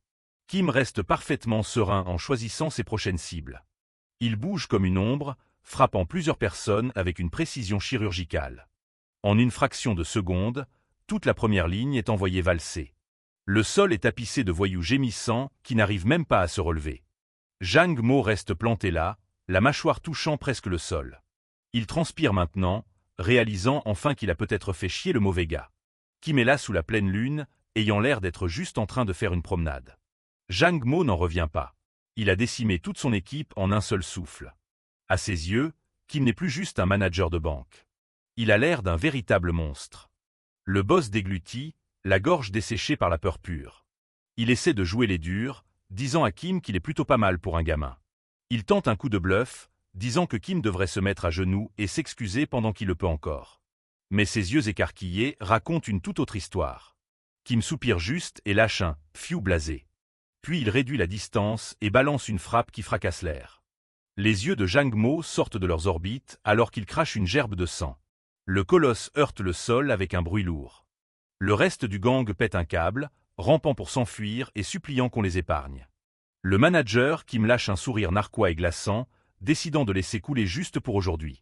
Kim reste parfaitement serein en choisissant ses prochaines cibles. Il bouge comme une ombre, frappant plusieurs personnes avec une précision chirurgicale. En une fraction de seconde, toute la première ligne est envoyée valser. Le sol est tapissé de voyous gémissants qui n'arrivent même pas à se relever. Jang Mo reste planté là, la mâchoire touchant presque le sol. Il transpire maintenant, réalisant enfin qu'il a peut-être fait chier le mauvais gars. Kim est là sous la pleine lune, ayant l'air d'être juste en train de faire une promenade. Jang Mo n'en revient pas. Il a décimé toute son équipe en un seul souffle. À ses yeux, Kim n'est plus juste un manager de banque. Il a l'air d'un véritable monstre. Le boss déglutit, la gorge desséchée par la peur pure. Il essaie de jouer les durs, disant à Kim qu'il est plutôt pas mal pour un gamin. Il tente un coup de bluff, disant que Kim devrait se mettre à genoux et s'excuser pendant qu'il le peut encore. Mais ses yeux écarquillés racontent une toute autre histoire. Kim soupire juste et lâche un « fiou » blasé. Puis il réduit la distance et balance une frappe qui fracasse l'air. Les yeux de Jang Mo sortent de leurs orbites alors qu'il crache une gerbe de sang. Le colosse heurte le sol avec un bruit lourd. Le reste du gang pète un câble, rampant pour s'enfuir et suppliant qu'on les épargne. Le manager, qui me lâche un sourire narquois et glaçant, décidant de laisser couler juste pour aujourd'hui.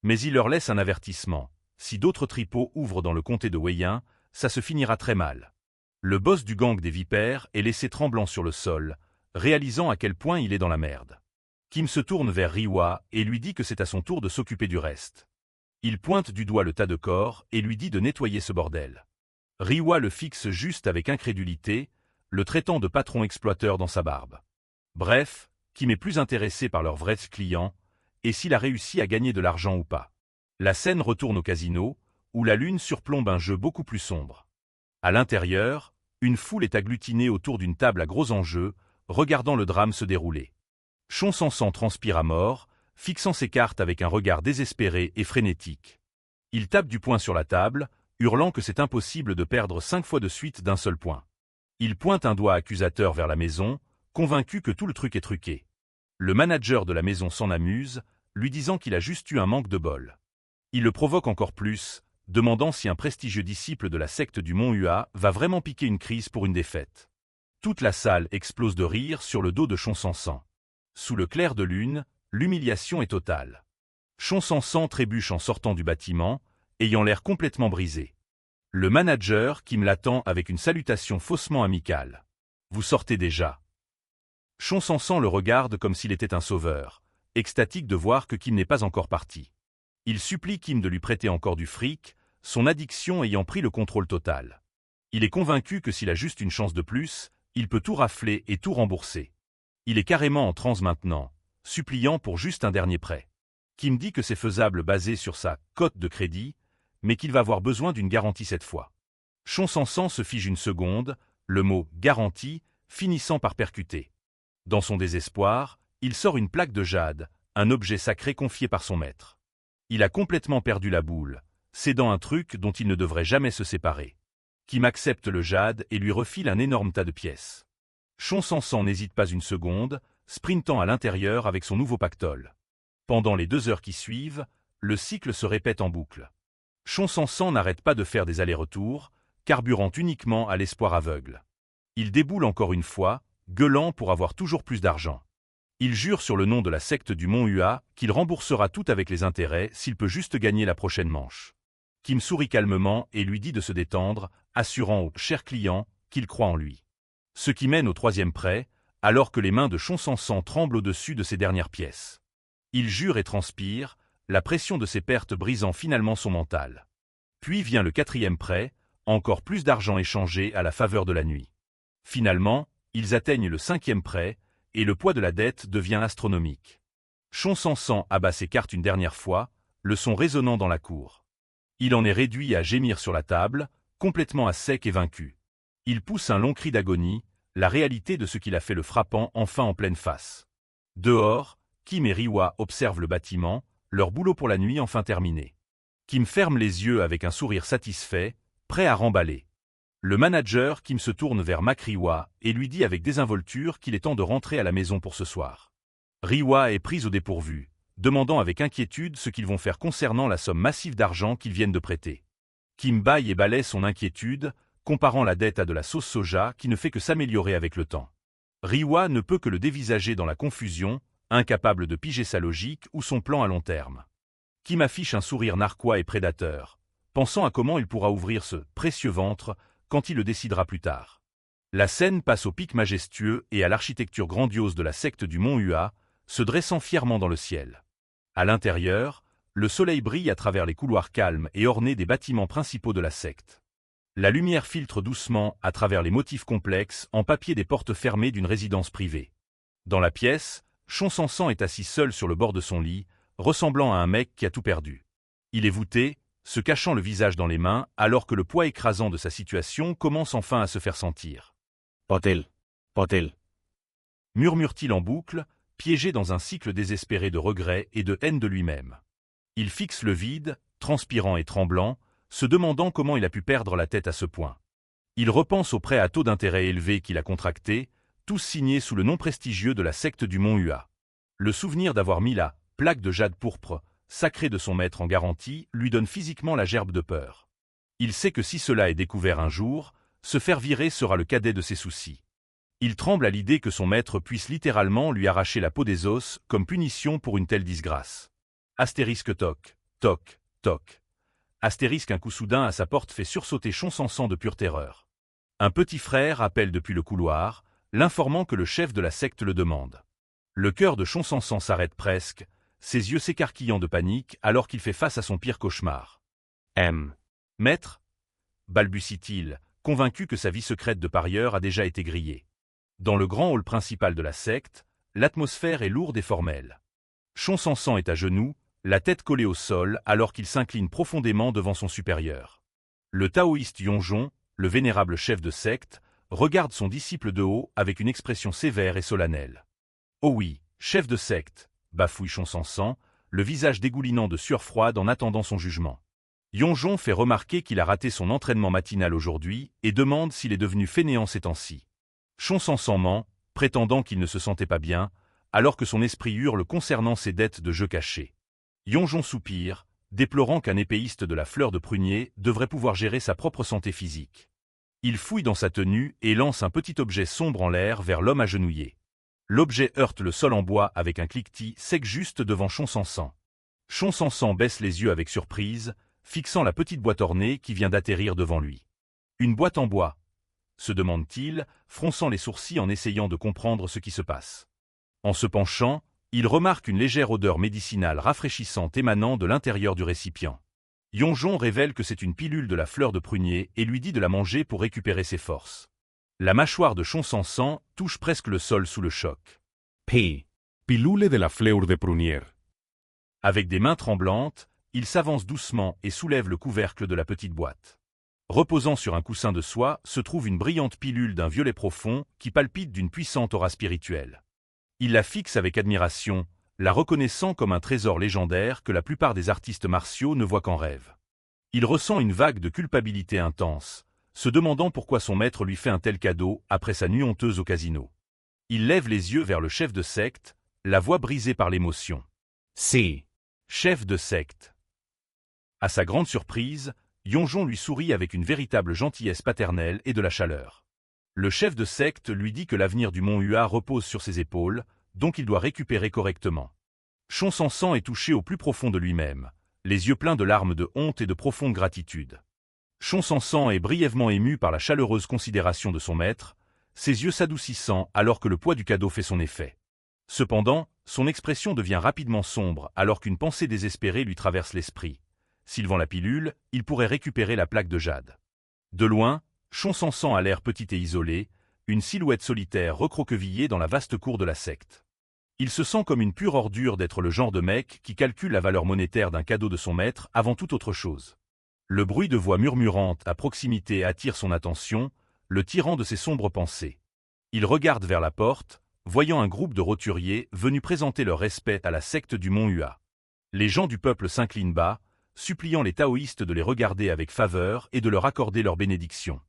Mais il leur laisse un avertissement. Si d'autres tripots ouvrent dans le comté de Weiyan, ça se finira très mal. Le boss du gang des vipères est laissé tremblant sur le sol, réalisant à quel point il est dans la merde. Kim se tourne vers Riwa et lui dit que c'est à son tour de s'occuper du reste. Il pointe du doigt le tas de corps et lui dit de nettoyer ce bordel. Riwa le fixe juste avec incrédulité, le traitant de patron exploiteur dans sa barbe. Bref, Kim est plus intéressé par leurs vrais clients, et s'il a réussi à gagner de l'argent ou pas. La scène retourne au casino, où la lune surplombe un jeu beaucoup plus sombre. À l'intérieur, une foule est agglutinée autour d'une table à gros enjeux, regardant le drame se dérouler. Chonsansan transpire à mort, fixant ses cartes avec un regard désespéré et frénétique. Il tape du poing sur la table, hurlant que c'est impossible de perdre 5 fois de suite d'un seul point. Il pointe un doigt accusateur vers la maison, convaincu que tout le truc est truqué. Le manager de la maison s'en amuse, lui disant qu'il a juste eu un manque de bol. Il le provoque encore plus, demandant si un prestigieux disciple de la secte du Mont Hua va vraiment piquer une crise pour une défaite. Toute la salle explose de rire sur le dos de Chonsansan. Sous le clair de lune, l'humiliation est totale. Chonsansan trébuche en sortant du bâtiment, ayant l'air complètement brisé. Le manager, qui me l'attend avec une salutation faussement amicale. « Vous sortez déjà ?» Chonsansan le regarde comme s'il était un sauveur, extatique de voir que Kim n'est pas encore parti. Il supplie Kim de lui prêter encore du fric, son addiction ayant pris le contrôle total. Il est convaincu que s'il a juste une chance de plus, il peut tout rafler et tout rembourser. Il est carrément en transe maintenant, suppliant pour juste un dernier prêt. Kim dit que c'est faisable basé sur sa cote de crédit, mais qu'il va avoir besoin d'une garantie cette fois. Chonsansan se fige une seconde, le mot « garantie » finissant par percuter. Dans son désespoir, il sort une plaque de jade, un objet sacré confié par son maître. Il a complètement perdu la boule, cédant un truc dont il ne devrait jamais se séparer. Kim accepte le jade et lui refile un énorme tas de pièces. Chonsansan n'hésite pas une seconde, sprintant à l'intérieur avec son nouveau pactole. Pendant les 2 heures qui suivent, le cycle se répète en boucle. Chonsansan n'arrête pas de faire des allers-retours, carburant uniquement à l'espoir aveugle. Il déboule encore une fois, gueulant pour avoir toujours plus d'argent. Il jure sur le nom de la secte du Mont Hua qu'il remboursera tout avec les intérêts s'il peut juste gagner la prochaine manche. Kim sourit calmement et lui dit de se détendre, assurant au cher client qu'il croit en lui. Ce qui mène au 3e prêt, alors que les mains de Chonsansan tremblent au-dessus de ses dernières pièces. Il jure et transpire, la pression de ses pertes brisant finalement son mental. Puis vient le 4e prêt, encore plus d'argent échangé à la faveur de la nuit. Finalement, ils atteignent le 5e prêt, et le poids de la dette devient astronomique. Chonsansan abat ses cartes une dernière fois, le son résonnant dans la cour. Il en est réduit à gémir sur la table, complètement à sec et vaincu. Il pousse un long cri d'agonie, la réalité de ce qu'il a fait le frappant enfin en pleine face. Dehors, Kim et Riwa observent le bâtiment, leur boulot pour la nuit enfin terminé. Kim ferme les yeux avec un sourire satisfait, prêt à remballer. Le manager Kim se tourne vers Mac Riwa et lui dit avec désinvolture qu'il est temps de rentrer à la maison pour ce soir. Riwa est prise au dépourvu, demandant avec inquiétude ce qu'ils vont faire concernant la somme massive d'argent qu'ils viennent de prêter. Kim bâille et balaie son inquiétude, comparant la dette à de la sauce soja qui ne fait que s'améliorer avec le temps. Riwa ne peut que le dévisager dans la confusion, incapable de piger sa logique ou son plan à long terme. Kim affiche un sourire narquois et prédateur, pensant à comment il pourra ouvrir ce précieux ventre quand il le décidera plus tard. La scène passe au pic majestueux et à l'architecture grandiose de la secte du Mont Hua, se dressant fièrement dans le ciel. À l'intérieur, le soleil brille à travers les couloirs calmes et ornés des bâtiments principaux de la secte. La lumière filtre doucement à travers les motifs complexes en papier des portes fermées d'une résidence privée. Dans la pièce, Chonsansan est assis seul sur le bord de son lit, ressemblant à un mec qui a tout perdu. Il est voûté, se cachant le visage dans les mains, alors que le poids écrasant de sa situation commence enfin à se faire sentir. Potel. Potel. Murmure-t-il en boucle, piégé dans un cycle désespéré de regrets et de haine de lui-même. Il fixe le vide, transpirant et tremblant, se demandant comment il a pu perdre la tête à ce point. Il repense aux prêts à taux d'intérêt élevés qu'il a contractés, tous signés sous le nom prestigieux de la secte du Mont Hua. Le souvenir d'avoir mis la plaque de jade pourpre, sacrée de son maître en garantie, lui donne physiquement la gerbe de peur. Il sait que si cela est découvert un jour, se faire virer sera le cadet de ses soucis. Il tremble à l'idée que son maître puisse littéralement lui arracher la peau des os comme punition pour une telle disgrâce. Astérisque toc, toc, toc. Astérisque un coup soudain à sa porte fait sursauter Chonsansan de pure terreur. Un petit frère appelle depuis le couloir, l'informant que le chef de la secte le demande. Le cœur de Chonsansan s'arrête presque, ses yeux s'écarquillant de panique alors qu'il fait face à son pire cauchemar. Maître balbutie-t-il, convaincu que sa vie secrète de parieur a déjà été grillée. Dans le grand hall principal de la secte, l'atmosphère est lourde et formelle. Chonsansan est à genoux, la tête collée au sol alors qu'il s'incline profondément devant son supérieur. Le taoïste Yonjon, le vénérable chef de secte, regarde son disciple de haut avec une expression sévère et solennelle. « Oh oui, chef de secte !» bafouille Chonsansan, le visage dégoulinant de sueur froide en attendant son jugement. Yonjon fait remarquer qu'il a raté son entraînement matinal aujourd'hui et demande s'il est devenu fainéant ces temps-ci. Chonsansan ment, prétendant qu'il ne se sentait pas bien, alors que son esprit hurle concernant ses dettes de jeu cachés. Yonjon soupire, déplorant qu'un épéiste de la fleur de prunier devrait pouvoir gérer sa propre santé physique. Il fouille dans sa tenue et lance un petit objet sombre en l'air vers l'homme agenouillé. L'objet heurte le sol en bois avec un cliquetis sec juste devant Chonsansan. Chonsansan baisse les yeux avec surprise, fixant la petite boîte ornée qui vient d'atterrir devant lui. « Une boîte en bois ?» se demande-t-il, fronçant les sourcils en essayant de comprendre ce qui se passe. En se penchant, il remarque une légère odeur médicinale rafraîchissante émanant de l'intérieur du récipient. Yonjon révèle que c'est une pilule de la fleur de prunier et lui dit de la manger pour récupérer ses forces. La mâchoire de Chonsansan touche presque le sol sous le choc. Pilule de la fleur de prunier. Avec des mains tremblantes, il s'avance doucement et soulève le couvercle de la petite boîte. Reposant sur un coussin de soie se trouve une brillante pilule d'un violet profond qui palpite d'une puissante aura spirituelle. Il la fixe avec admiration, la reconnaissant comme un trésor légendaire que la plupart des artistes martiaux ne voient qu'en rêve. Il ressent une vague de culpabilité intense, se demandant pourquoi son maître lui fait un tel cadeau après sa nuit honteuse au casino. Il lève les yeux vers le chef de secte, la voix brisée par l'émotion. Sí. Chef de secte. À sa grande surprise, Yonjon lui sourit avec une véritable gentillesse paternelle et de la chaleur. Le chef de secte lui dit que l'avenir du mont Hua repose sur ses épaules, donc il doit récupérer correctement. Chon Sansan est touché au plus profond de lui-même, les yeux pleins de larmes de honte et de profonde gratitude. Chon Sansan est brièvement ému par la chaleureuse considération de son maître, ses yeux s'adoucissant alors que le poids du cadeau fait son effet. Cependant, son expression devient rapidement sombre alors qu'une pensée désespérée lui traverse l'esprit. S'il vend la pilule, il pourrait récupérer la plaque de jade. De loin, Chon Sansan a l'air petit et isolé, une silhouette solitaire recroquevillée dans la vaste cour de la secte. Il se sent comme une pure ordure d'être le genre de mec qui calcule la valeur monétaire d'un cadeau de son maître avant toute autre chose. Le bruit de voix murmurante à proximité attire son attention, le tirant de ses sombres pensées. Il regarde vers la porte, voyant un groupe de roturiers venus présenter leur respect à la secte du mont Hua. Les gens du peuple s'inclinent bas, suppliant les taoïstes de les regarder avec faveur et de leur accorder leur bénédiction.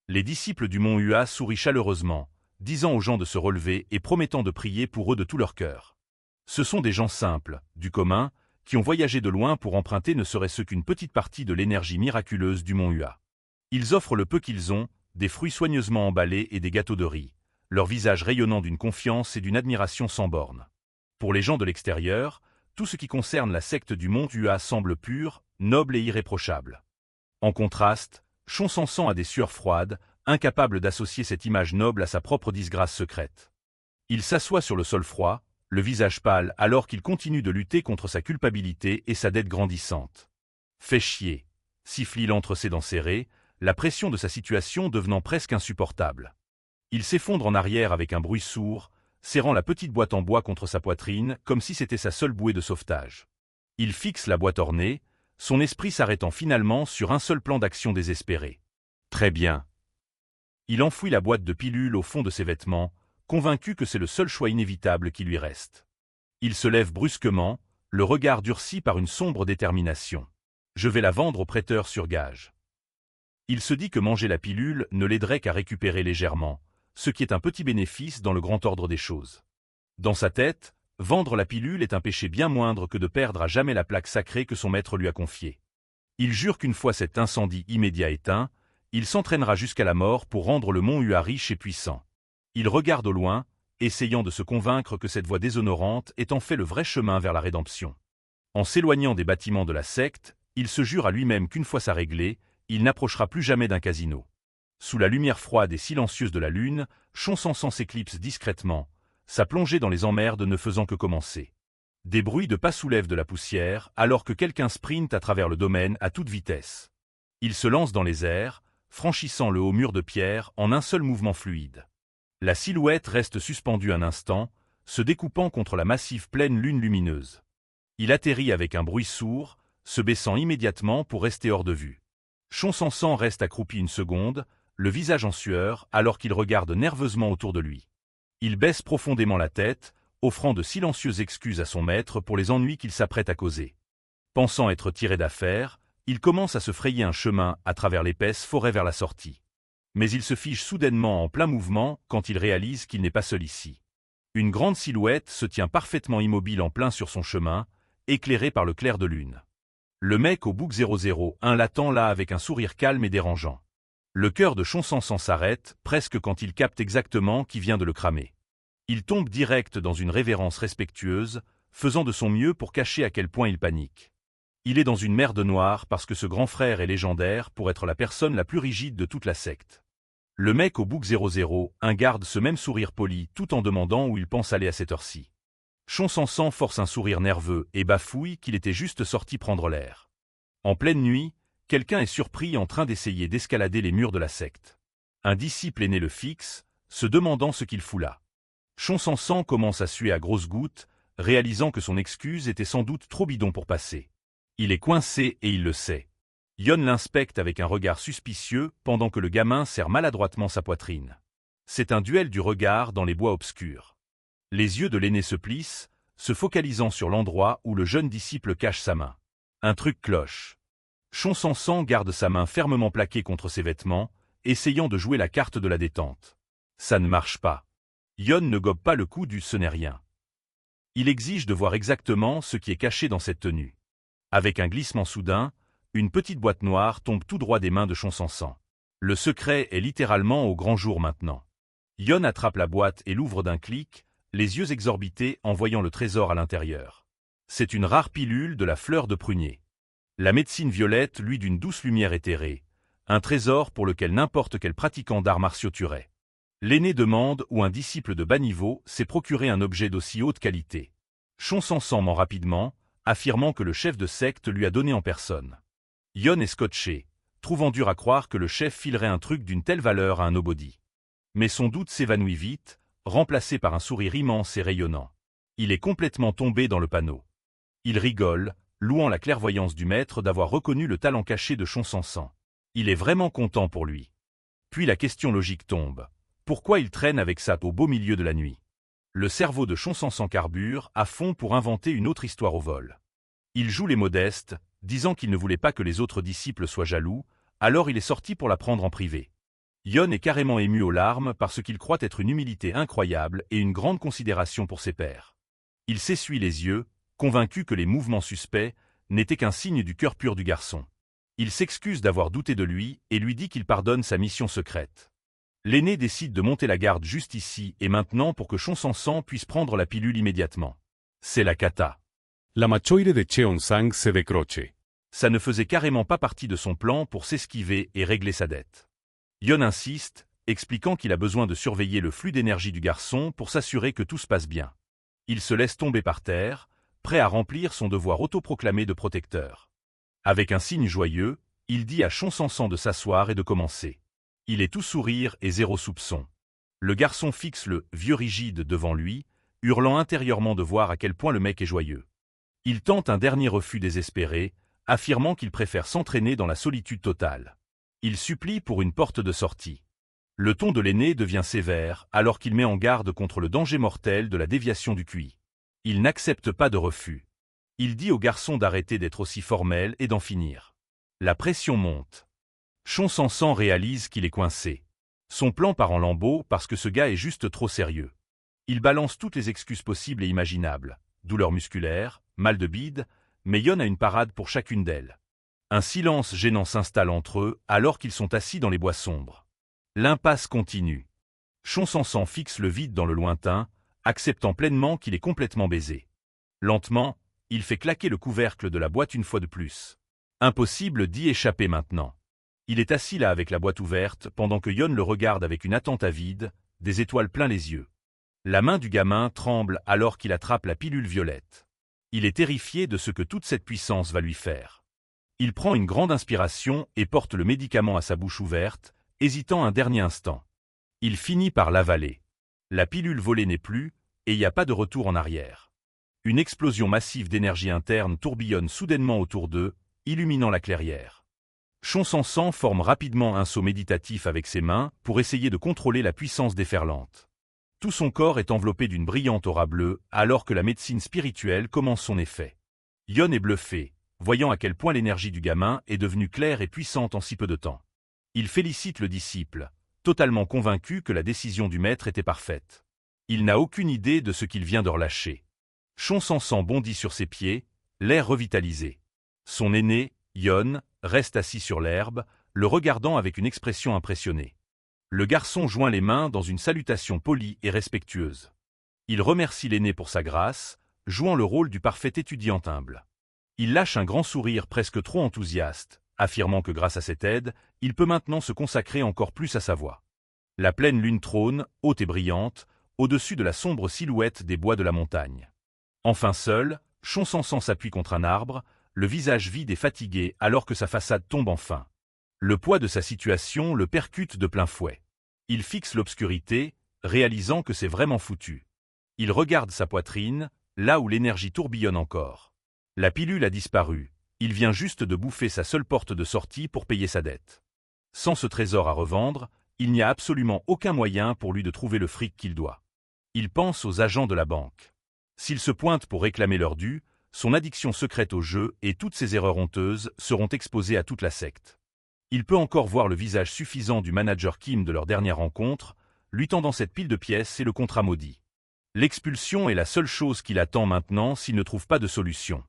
Les disciples du mont Hua sourient chaleureusement, disant aux gens de se relever et promettant de prier pour eux de tout leur cœur. Ce sont des gens simples, du commun, qui ont voyagé de loin pour emprunter ne serait-ce qu'une petite partie de l'énergie miraculeuse du mont Hua. Ils offrent le peu qu'ils ont, des fruits soigneusement emballés et des gâteaux de riz, leur visage rayonnant d'une confiance et d'une admiration sans bornes. Pour les gens de l'extérieur, tout ce qui concerne la secte du mont Hua semble pur, noble et irréprochable. En contraste, Chon Sansan a des sueurs froides, incapable d'associer cette image noble à sa propre disgrâce secrète. Il s'assoit sur le sol froid, le visage pâle alors qu'il continue de lutter contre sa culpabilité et sa dette grandissante. Fait chier, siffle-t-il entre ses dents serrées, la pression de sa situation devenant presque insupportable. Il s'effondre en arrière avec un bruit sourd, serrant la petite boîte en bois contre sa poitrine comme si c'était sa seule bouée de sauvetage. Il fixe la boîte ornée, son esprit s'arrêtant finalement sur un seul plan d'action désespéré. Très bien. Il enfouit la boîte de pilules au fond de ses vêtements, convaincu que c'est le seul choix inévitable qui lui reste. Il se lève brusquement, le regard durci par une sombre détermination. Je vais la vendre au prêteur sur gage. Il se dit que manger la pilule ne l'aiderait qu'à récupérer légèrement, ce qui est un petit bénéfice dans le grand ordre des choses. Dans sa tête, vendre la pilule est un péché bien moindre que de perdre à jamais la plaque sacrée que son maître lui a confiée. Il jure qu'une fois cet incendie immédiat éteint, il s'entraînera jusqu'à la mort pour rendre le mont Hua riche et puissant. Il regarde au loin, essayant de se convaincre que cette voie déshonorante est en fait le vrai chemin vers la rédemption. En s'éloignant des bâtiments de la secte, il se jure à lui-même qu'une fois ça réglé, il n'approchera plus jamais d'un casino. Sous la lumière froide et silencieuse de la lune, Chon Sansan s'éclipse discrètement, sa plongée dans les emmerdes ne faisant que commencer. Des bruits de pas soulèvent de la poussière alors que quelqu'un sprinte à travers le domaine à toute vitesse. Il se lance dans les airs, franchissant le haut mur de pierre en un seul mouvement fluide. La silhouette reste suspendue un instant, se découpant contre la massive pleine lune lumineuse. Il atterrit avec un bruit sourd, se baissant immédiatement pour rester hors de vue. Chon Sansan reste accroupi une seconde, le visage en sueur alors qu'il regarde nerveusement autour de lui. Il baisse profondément la tête, offrant de silencieuses excuses à son maître pour les ennuis qu'il s'apprête à causer. Pensant être tiré d'affaire, il commence à se frayer un chemin à travers l'épaisse forêt vers la sortie. Mais il se fige soudainement en plein mouvement quand il réalise qu'il n'est pas seul ici. Une grande silhouette se tient parfaitement immobile en plein sur son chemin, éclairée par le clair de lune. Le mec au bouc 001 l'attend là avec un sourire calme et dérangeant. Le cœur de Chon Sansan s'arrête, presque quand il capte exactement qui vient de le cramer. Il tombe direct dans une révérence respectueuse, faisant de son mieux pour cacher à quel point il panique. Il est dans une merde noire parce que ce grand frère est légendaire pour être la personne la plus rigide de toute la secte. Le mec au bouc 001 garde ce même sourire poli tout en demandant où il pense aller à cette heure-ci. Chon Sansan force un sourire nerveux et bafouille qu'il était juste sorti prendre l'air. En pleine nuit, quelqu'un est surpris en train d'essayer d'escalader les murs de la secte. Un disciple aîné le fixe, se demandant ce qu'il fout là. Chon Sansan commence à suer à grosses gouttes, réalisant que son excuse était sans doute trop bidon pour passer. Il est coincé et il le sait. Yon l'inspecte avec un regard suspicieux pendant que le gamin serre maladroitement sa poitrine. C'est un duel du regard dans les bois obscurs. Les yeux de l'aîné se plissent, se focalisant sur l'endroit où le jeune disciple cache sa main. Un truc cloche. Chonsansan garde sa main fermement plaquée contre ses vêtements, essayant de jouer la carte de la détente. Ça ne marche pas. Yon ne gobe pas le coup du « ce n'est rien ». Il exige de voir exactement ce qui est caché dans cette tenue. Avec un glissement soudain, une petite boîte noire tombe tout droit des mains de Chonsansan. Le secret est littéralement au grand jour maintenant. Yon attrape la boîte et l'ouvre d'un clic, les yeux exorbités en voyant le trésor à l'intérieur. C'est une rare pilule de la fleur de prunier. La médecine violette, lui, d'une douce lumière éthérée. Un trésor pour lequel n'importe quel pratiquant d'arts martiaux tuerait. L'aîné demande où un disciple de bas niveau s'est procuré un objet d'aussi haute qualité. Chonsansan ment rapidement, affirmant que le chef de secte lui a donné en personne. Yon est scotché, trouvant dur à croire que le chef filerait un truc d'une telle valeur à un nobody. Mais son doute s'évanouit vite, remplacé par un sourire immense et rayonnant. Il est complètement tombé dans le panneau. Il rigole, louant la clairvoyance du maître d'avoir reconnu le talent caché de Chonsansan. Il est vraiment content pour lui. Puis la question logique tombe. Pourquoi il traîne avec ça au beau milieu de la nuit? Le cerveau de Chonsansan carbure à fond pour inventer une autre histoire au vol. Il joue les modestes, disant qu'il ne voulait pas que les autres disciples soient jaloux, alors il est sorti pour la prendre en privé. Yon est carrément ému aux larmes parce qu'il croit être une humilité incroyable et une grande considération pour ses pairs. Il s'essuie les yeux, convaincu que les mouvements suspects n'étaient qu'un signe du cœur pur du garçon. Il s'excuse d'avoir douté de lui et lui dit qu'il pardonne sa mission secrète. L'aîné décide de monter la garde juste ici et maintenant pour que Chonsansan puisse prendre la pilule immédiatement. C'est la cata. La machoire de Cheonsang se décroche. Ça ne faisait carrément pas partie de son plan pour s'esquiver et régler sa dette. Yon insiste, expliquant qu'il a besoin de surveiller le flux d'énergie du garçon pour s'assurer que tout se passe bien. Il se laisse tomber par terre, prêt à remplir son devoir autoproclamé de protecteur. Avec un signe joyeux, il dit à Chonsansan de s'asseoir et de commencer. Il est tout sourire et zéro soupçon. Le garçon fixe le vieux rigide devant lui, hurlant intérieurement de voir à quel point le mec est joyeux. Il tente un dernier refus désespéré, affirmant qu'il préfère s'entraîner dans la solitude totale. Il supplie pour une porte de sortie. Le ton de l'aîné devient sévère alors qu'il met en garde contre le danger mortel de la déviation du QI. Il n'accepte pas de refus. Il dit au garçon d'arrêter d'être aussi formel et d'en finir. La pression monte. Chonsansan réalise qu'il est coincé. Son plan part en lambeaux parce que ce gars est juste trop sérieux. Il balance toutes les excuses possibles et imaginables. Douleur musculaire, mal de bide, mais Yon a une parade pour chacune d'elles. Un silence gênant s'installe entre eux alors qu'ils sont assis dans les bois sombres. L'impasse continue. Chonsansan fixe le vide dans le lointain, acceptant pleinement qu'il est complètement baisé. Lentement, il fait claquer le couvercle de la boîte une fois de plus. Impossible d'y échapper maintenant. Il est assis là avec la boîte ouverte pendant que Yon le regarde avec une attente avide, des étoiles plein les yeux. La main du gamin tremble alors qu'il attrape la pilule violette. Il est terrifié de ce que toute cette puissance va lui faire. Il prend une grande inspiration et porte le médicament à sa bouche ouverte, hésitant un dernier instant. Il finit par l'avaler. La pilule volée n'est plus, et il n'y a pas de retour en arrière. Une explosion massive d'énergie interne tourbillonne soudainement autour d'eux, illuminant la clairière. Chonsansan forme rapidement un saut méditatif avec ses mains pour essayer de contrôler la puissance déferlante. Tout son corps est enveloppé d'une brillante aura bleue alors que la médecine spirituelle commence son effet. Yon est bluffé, voyant à quel point l'énergie du gamin est devenue claire et puissante en si peu de temps. Il félicite le disciple, totalement convaincu que la décision du maître était parfaite. Il n'a aucune idée de ce qu'il vient de relâcher. Chonsansan bondit sur ses pieds, l'air revitalisé. Son aîné, Yon, reste assis sur l'herbe, le regardant avec une expression impressionnée. Le garçon joint les mains dans une salutation polie et respectueuse. Il remercie l'aîné pour sa grâce, jouant le rôle du parfait étudiant humble. Il lâche un grand sourire presque trop enthousiaste, affirmant que grâce à cette aide, il peut maintenant se consacrer encore plus à sa voie. La pleine lune trône, haute et brillante, au-dessus de la sombre silhouette des bois de la montagne. Enfin seul, Chonsansan s'appuie contre un arbre, le visage vide et fatigué alors que sa façade tombe enfin. Le poids de sa situation le percute de plein fouet. Il fixe l'obscurité, réalisant que c'est vraiment foutu. Il regarde sa poitrine, là où l'énergie tourbillonne encore. La pilule a disparu. Il vient juste de bouffer sa seule porte de sortie pour payer sa dette. Sans ce trésor à revendre, il n'y a absolument aucun moyen pour lui de trouver le fric qu'il doit. Il pense aux agents de la banque. S'ils se pointent pour réclamer leur dû, son addiction secrète au jeu et toutes ses erreurs honteuses seront exposées à toute la secte. Il peut encore voir le visage suffisant du manager Kim de leur dernière rencontre, lui tendant cette pile de pièces et le contrat maudit. L'expulsion est la seule chose qu'il attend maintenant s'il ne trouve pas de solution.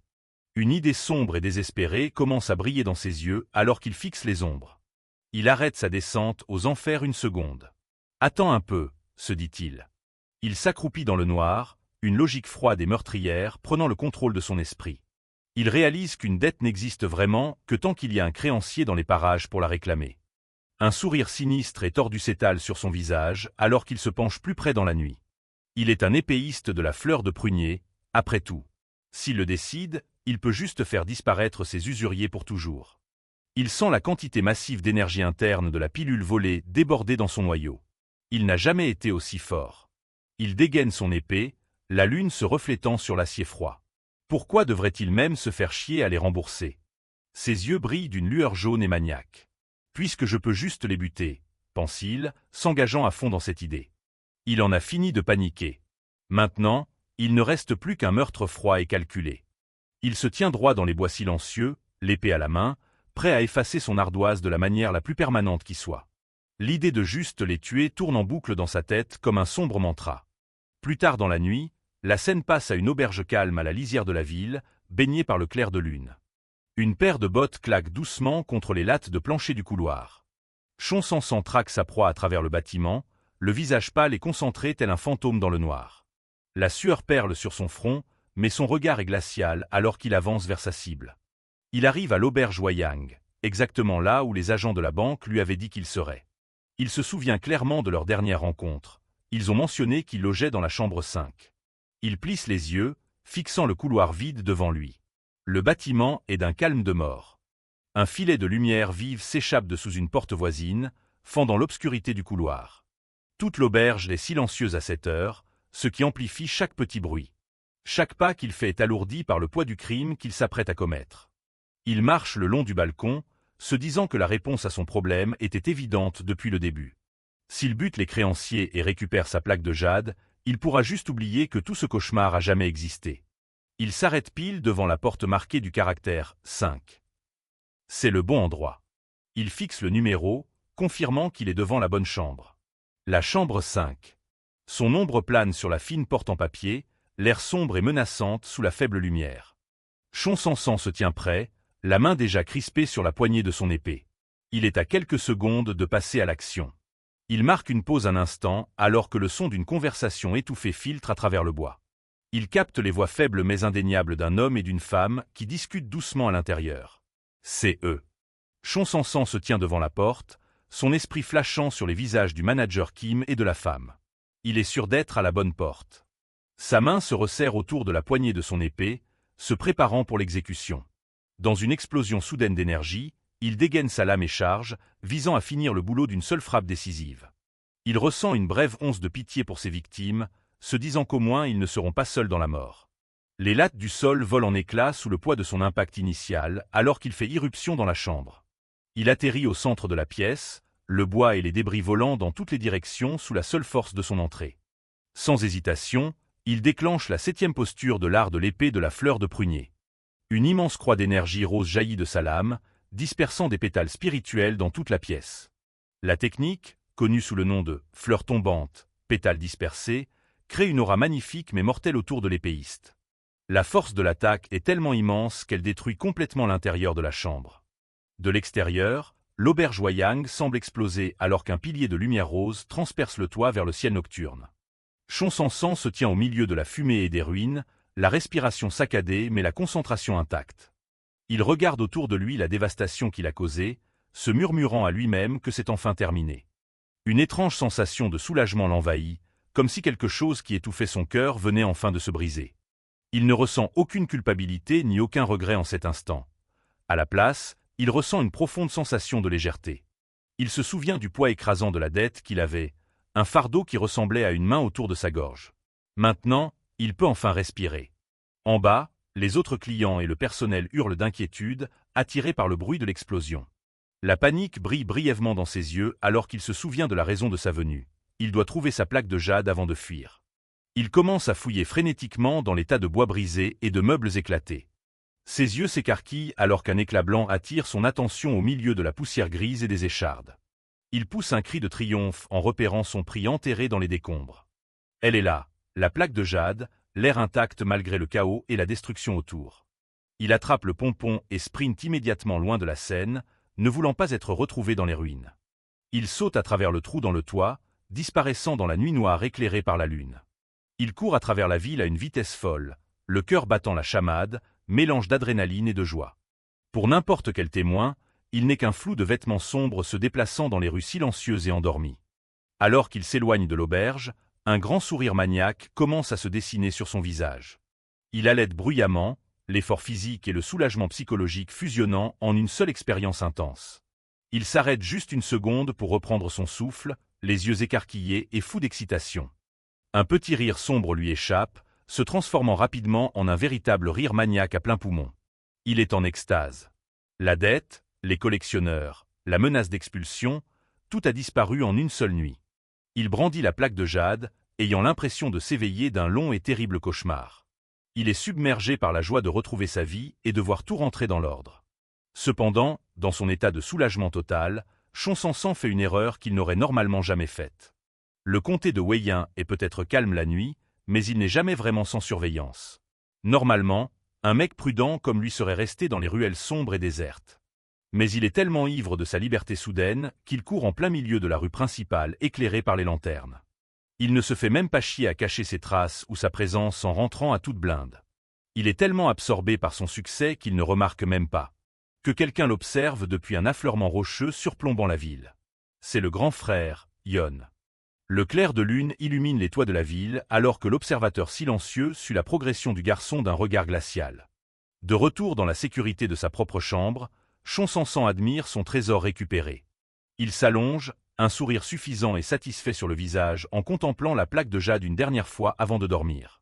Une idée sombre et désespérée commence à briller dans ses yeux alors qu'il fixe les ombres. Il arrête sa descente aux enfers une seconde. « Attends un peu », se dit-il. Il s'accroupit dans le noir, une logique froide et meurtrière prenant le contrôle de son esprit. Il réalise qu'une dette n'existe vraiment que tant qu'il y a un créancier dans les parages pour la réclamer. Un sourire sinistre et tordu s'étale sur son visage alors qu'il se penche plus près dans la nuit. Il est un épéiste de la fleur de prunier, après tout. S'il le décide, il peut juste faire disparaître ses usuriers pour toujours. Il sent la quantité massive d'énergie interne de la pilule volée déborder dans son noyau. Il n'a jamais été aussi fort. Il dégaine son épée, la lune se reflétant sur l'acier froid. Pourquoi devrait-il même se faire chier à les rembourser? Ses yeux brillent d'une lueur jaune et maniaque. Puisque je peux juste les buter, pense-t-il, s'engageant à fond dans cette idée. Il en a fini de paniquer. Maintenant, il ne reste plus qu'un meurtre froid et calculé. Il se tient droit dans les bois silencieux, l'épée à la main, prêt à effacer son ardoise de la manière la plus permanente qui soit. L'idée de juste les tuer tourne en boucle dans sa tête comme un sombre mantra. Plus tard dans la nuit, la scène passe à une auberge calme à la lisière de la ville, baignée par le clair de lune. Une paire de bottes claque doucement contre les lattes de plancher du couloir. Chonsansan traque sa proie à travers le bâtiment, le visage pâle et concentré tel un fantôme dans le noir. La sueur perle sur son front, mais son regard est glacial alors qu'il avance vers sa cible. Il arrive à l'auberge Wayang, exactement là où les agents de la banque lui avaient dit qu'il serait. Il se souvient clairement de leur dernière rencontre. Ils ont mentionné qu'il logeait dans la chambre 5. Il plisse les yeux, fixant le couloir vide devant lui. Le bâtiment est d'un calme de mort. Un filet de lumière vive s'échappe de sous une porte voisine, fendant l'obscurité du couloir. Toute l'auberge est silencieuse à cette heure, ce qui amplifie chaque petit bruit. Chaque pas qu'il fait est alourdi par le poids du crime qu'il s'apprête à commettre. Il marche le long du balcon, se disant que la réponse à son problème était évidente depuis le début. S'il bute les créanciers et récupère sa plaque de jade, il pourra juste oublier que tout ce cauchemar a jamais existé. Il s'arrête pile devant la porte marquée du caractère 5. C'est le bon endroit. Il fixe le numéro, confirmant qu'il est devant la bonne chambre. La chambre 5. Son ombre plane sur la fine porte en papier, l'air sombre et menaçante sous la faible lumière. Chonsansan se tient prêt, la main déjà crispée sur la poignée de son épée. Il est à quelques secondes de passer à l'action. Il marque une pause un instant alors que le son d'une conversation étouffée filtre à travers le bois. Il capte les voix faibles mais indéniables d'un homme et d'une femme qui discutent doucement à l'intérieur. C'est eux. Chonsansan se tient devant la porte, son esprit flashant sur les visages du manager Kim et de la femme. Il est sûr d'être à la bonne porte. Sa main se resserre autour de la poignée de son épée, se préparant pour l'exécution. Dans une explosion soudaine d'énergie, il dégaine sa lame et charge, visant à finir le boulot d'une seule frappe décisive. Il ressent une brève once de pitié pour ses victimes, se disant qu'au moins ils ne seront pas seuls dans la mort. Les lattes du sol volent en éclats sous le poids de son impact initial, alors qu'il fait irruption dans la chambre. Il atterrit au centre de la pièce, le bois et les débris volant dans toutes les directions sous la seule force de son entrée. Sans hésitation, il déclenche la 7e posture de l'art de l'épée de la fleur de prunier. Une immense croix d'énergie rose jaillit de sa lame, dispersant des pétales spirituels dans toute la pièce. La technique, connue sous le nom de « fleur tombante », pétales dispersés, crée une aura magnifique mais mortelle autour de l'épéiste. La force de l'attaque est tellement immense qu'elle détruit complètement l'intérieur de la chambre. De l'extérieur, l'auberge Wayang semble exploser alors qu'un pilier de lumière rose transperce le toit vers le ciel nocturne. Chonsansan se tient au milieu de la fumée et des ruines, la respiration saccadée mais la concentration intacte. Il regarde autour de lui la dévastation qu'il a causée, se murmurant à lui-même que c'est enfin terminé. Une étrange sensation de soulagement l'envahit, comme si quelque chose qui étouffait son cœur venait enfin de se briser. Il ne ressent aucune culpabilité ni aucun regret en cet instant. À la place, il ressent une profonde sensation de légèreté. Il se souvient du poids écrasant de la dette qu'il avait, un fardeau qui ressemblait à une main autour de sa gorge. Maintenant, il peut enfin respirer. En bas, Les autres clients et le personnel hurlent d'inquiétude, attirés par le bruit de l'explosion. La panique brille brièvement dans ses yeux alors qu'il se souvient de la raison de sa venue. Il doit trouver sa plaque de jade avant de fuir. Il commence à fouiller frénétiquement dans les tas de bois brisés et de meubles éclatés. Ses yeux s'écarquillent alors qu'un éclat blanc attire son attention au milieu de la poussière grise et des échardes. Il pousse un cri de triomphe en repérant son prix enterré dans les décombres. Elle est là, la plaque de jade, l'air intact malgré le chaos et la destruction autour. Il attrape le pompon et sprinte immédiatement loin de la scène, ne voulant pas être retrouvé dans les ruines. Il saute à travers le trou dans le toit, disparaissant dans la nuit noire éclairée par la lune. Il court à travers la ville à une vitesse folle, le cœur battant la chamade, mélange d'adrénaline et de joie. Pour n'importe quel témoin, il n'est qu'un flou de vêtements sombres se déplaçant dans les rues silencieuses et endormies. Alors qu'il s'éloigne de l'auberge, un grand sourire maniaque commence à se dessiner sur son visage. Il halète bruyamment, l'effort physique et le soulagement psychologique fusionnant en une seule expérience intense. Il s'arrête juste une seconde pour reprendre son souffle, les yeux écarquillés et fou d'excitation. Un petit rire sombre lui échappe, se transformant rapidement en un véritable rire maniaque à plein poumon. Il est en extase. La dette, les collectionneurs, la menace d'expulsion, tout a disparu en une seule nuit. Il brandit la plaque de jade, ayant l'impression de s'éveiller d'un long et terrible cauchemar. Il est submergé par la joie de retrouver sa vie et de voir tout rentrer dans l'ordre. Cependant, dans son état de soulagement total, Chonsansan fait une erreur qu'il n'aurait normalement jamais faite. Le comté de Weiyun est peut-être calme la nuit, mais il n'est jamais vraiment sans surveillance. Normalement, un mec prudent comme lui serait resté dans les ruelles sombres et désertes. Mais il est tellement ivre de sa liberté soudaine qu'il court en plein milieu de la rue principale éclairée par les lanternes. Il ne se fait même pas chier à cacher ses traces ou sa présence en rentrant à toute blinde. Il est tellement absorbé par son succès qu'il ne remarque même pas que quelqu'un l'observe depuis un affleurement rocheux surplombant la ville. C'est le grand frère, Yon. Le clair de lune illumine les toits de la ville alors que l'observateur silencieux suit la progression du garçon d'un regard glacial. De retour dans la sécurité de sa propre chambre, Chonsansan admire son trésor récupéré. Il s'allonge, un sourire suffisant et satisfait sur le visage en contemplant la plaque de jade une dernière fois avant de dormir.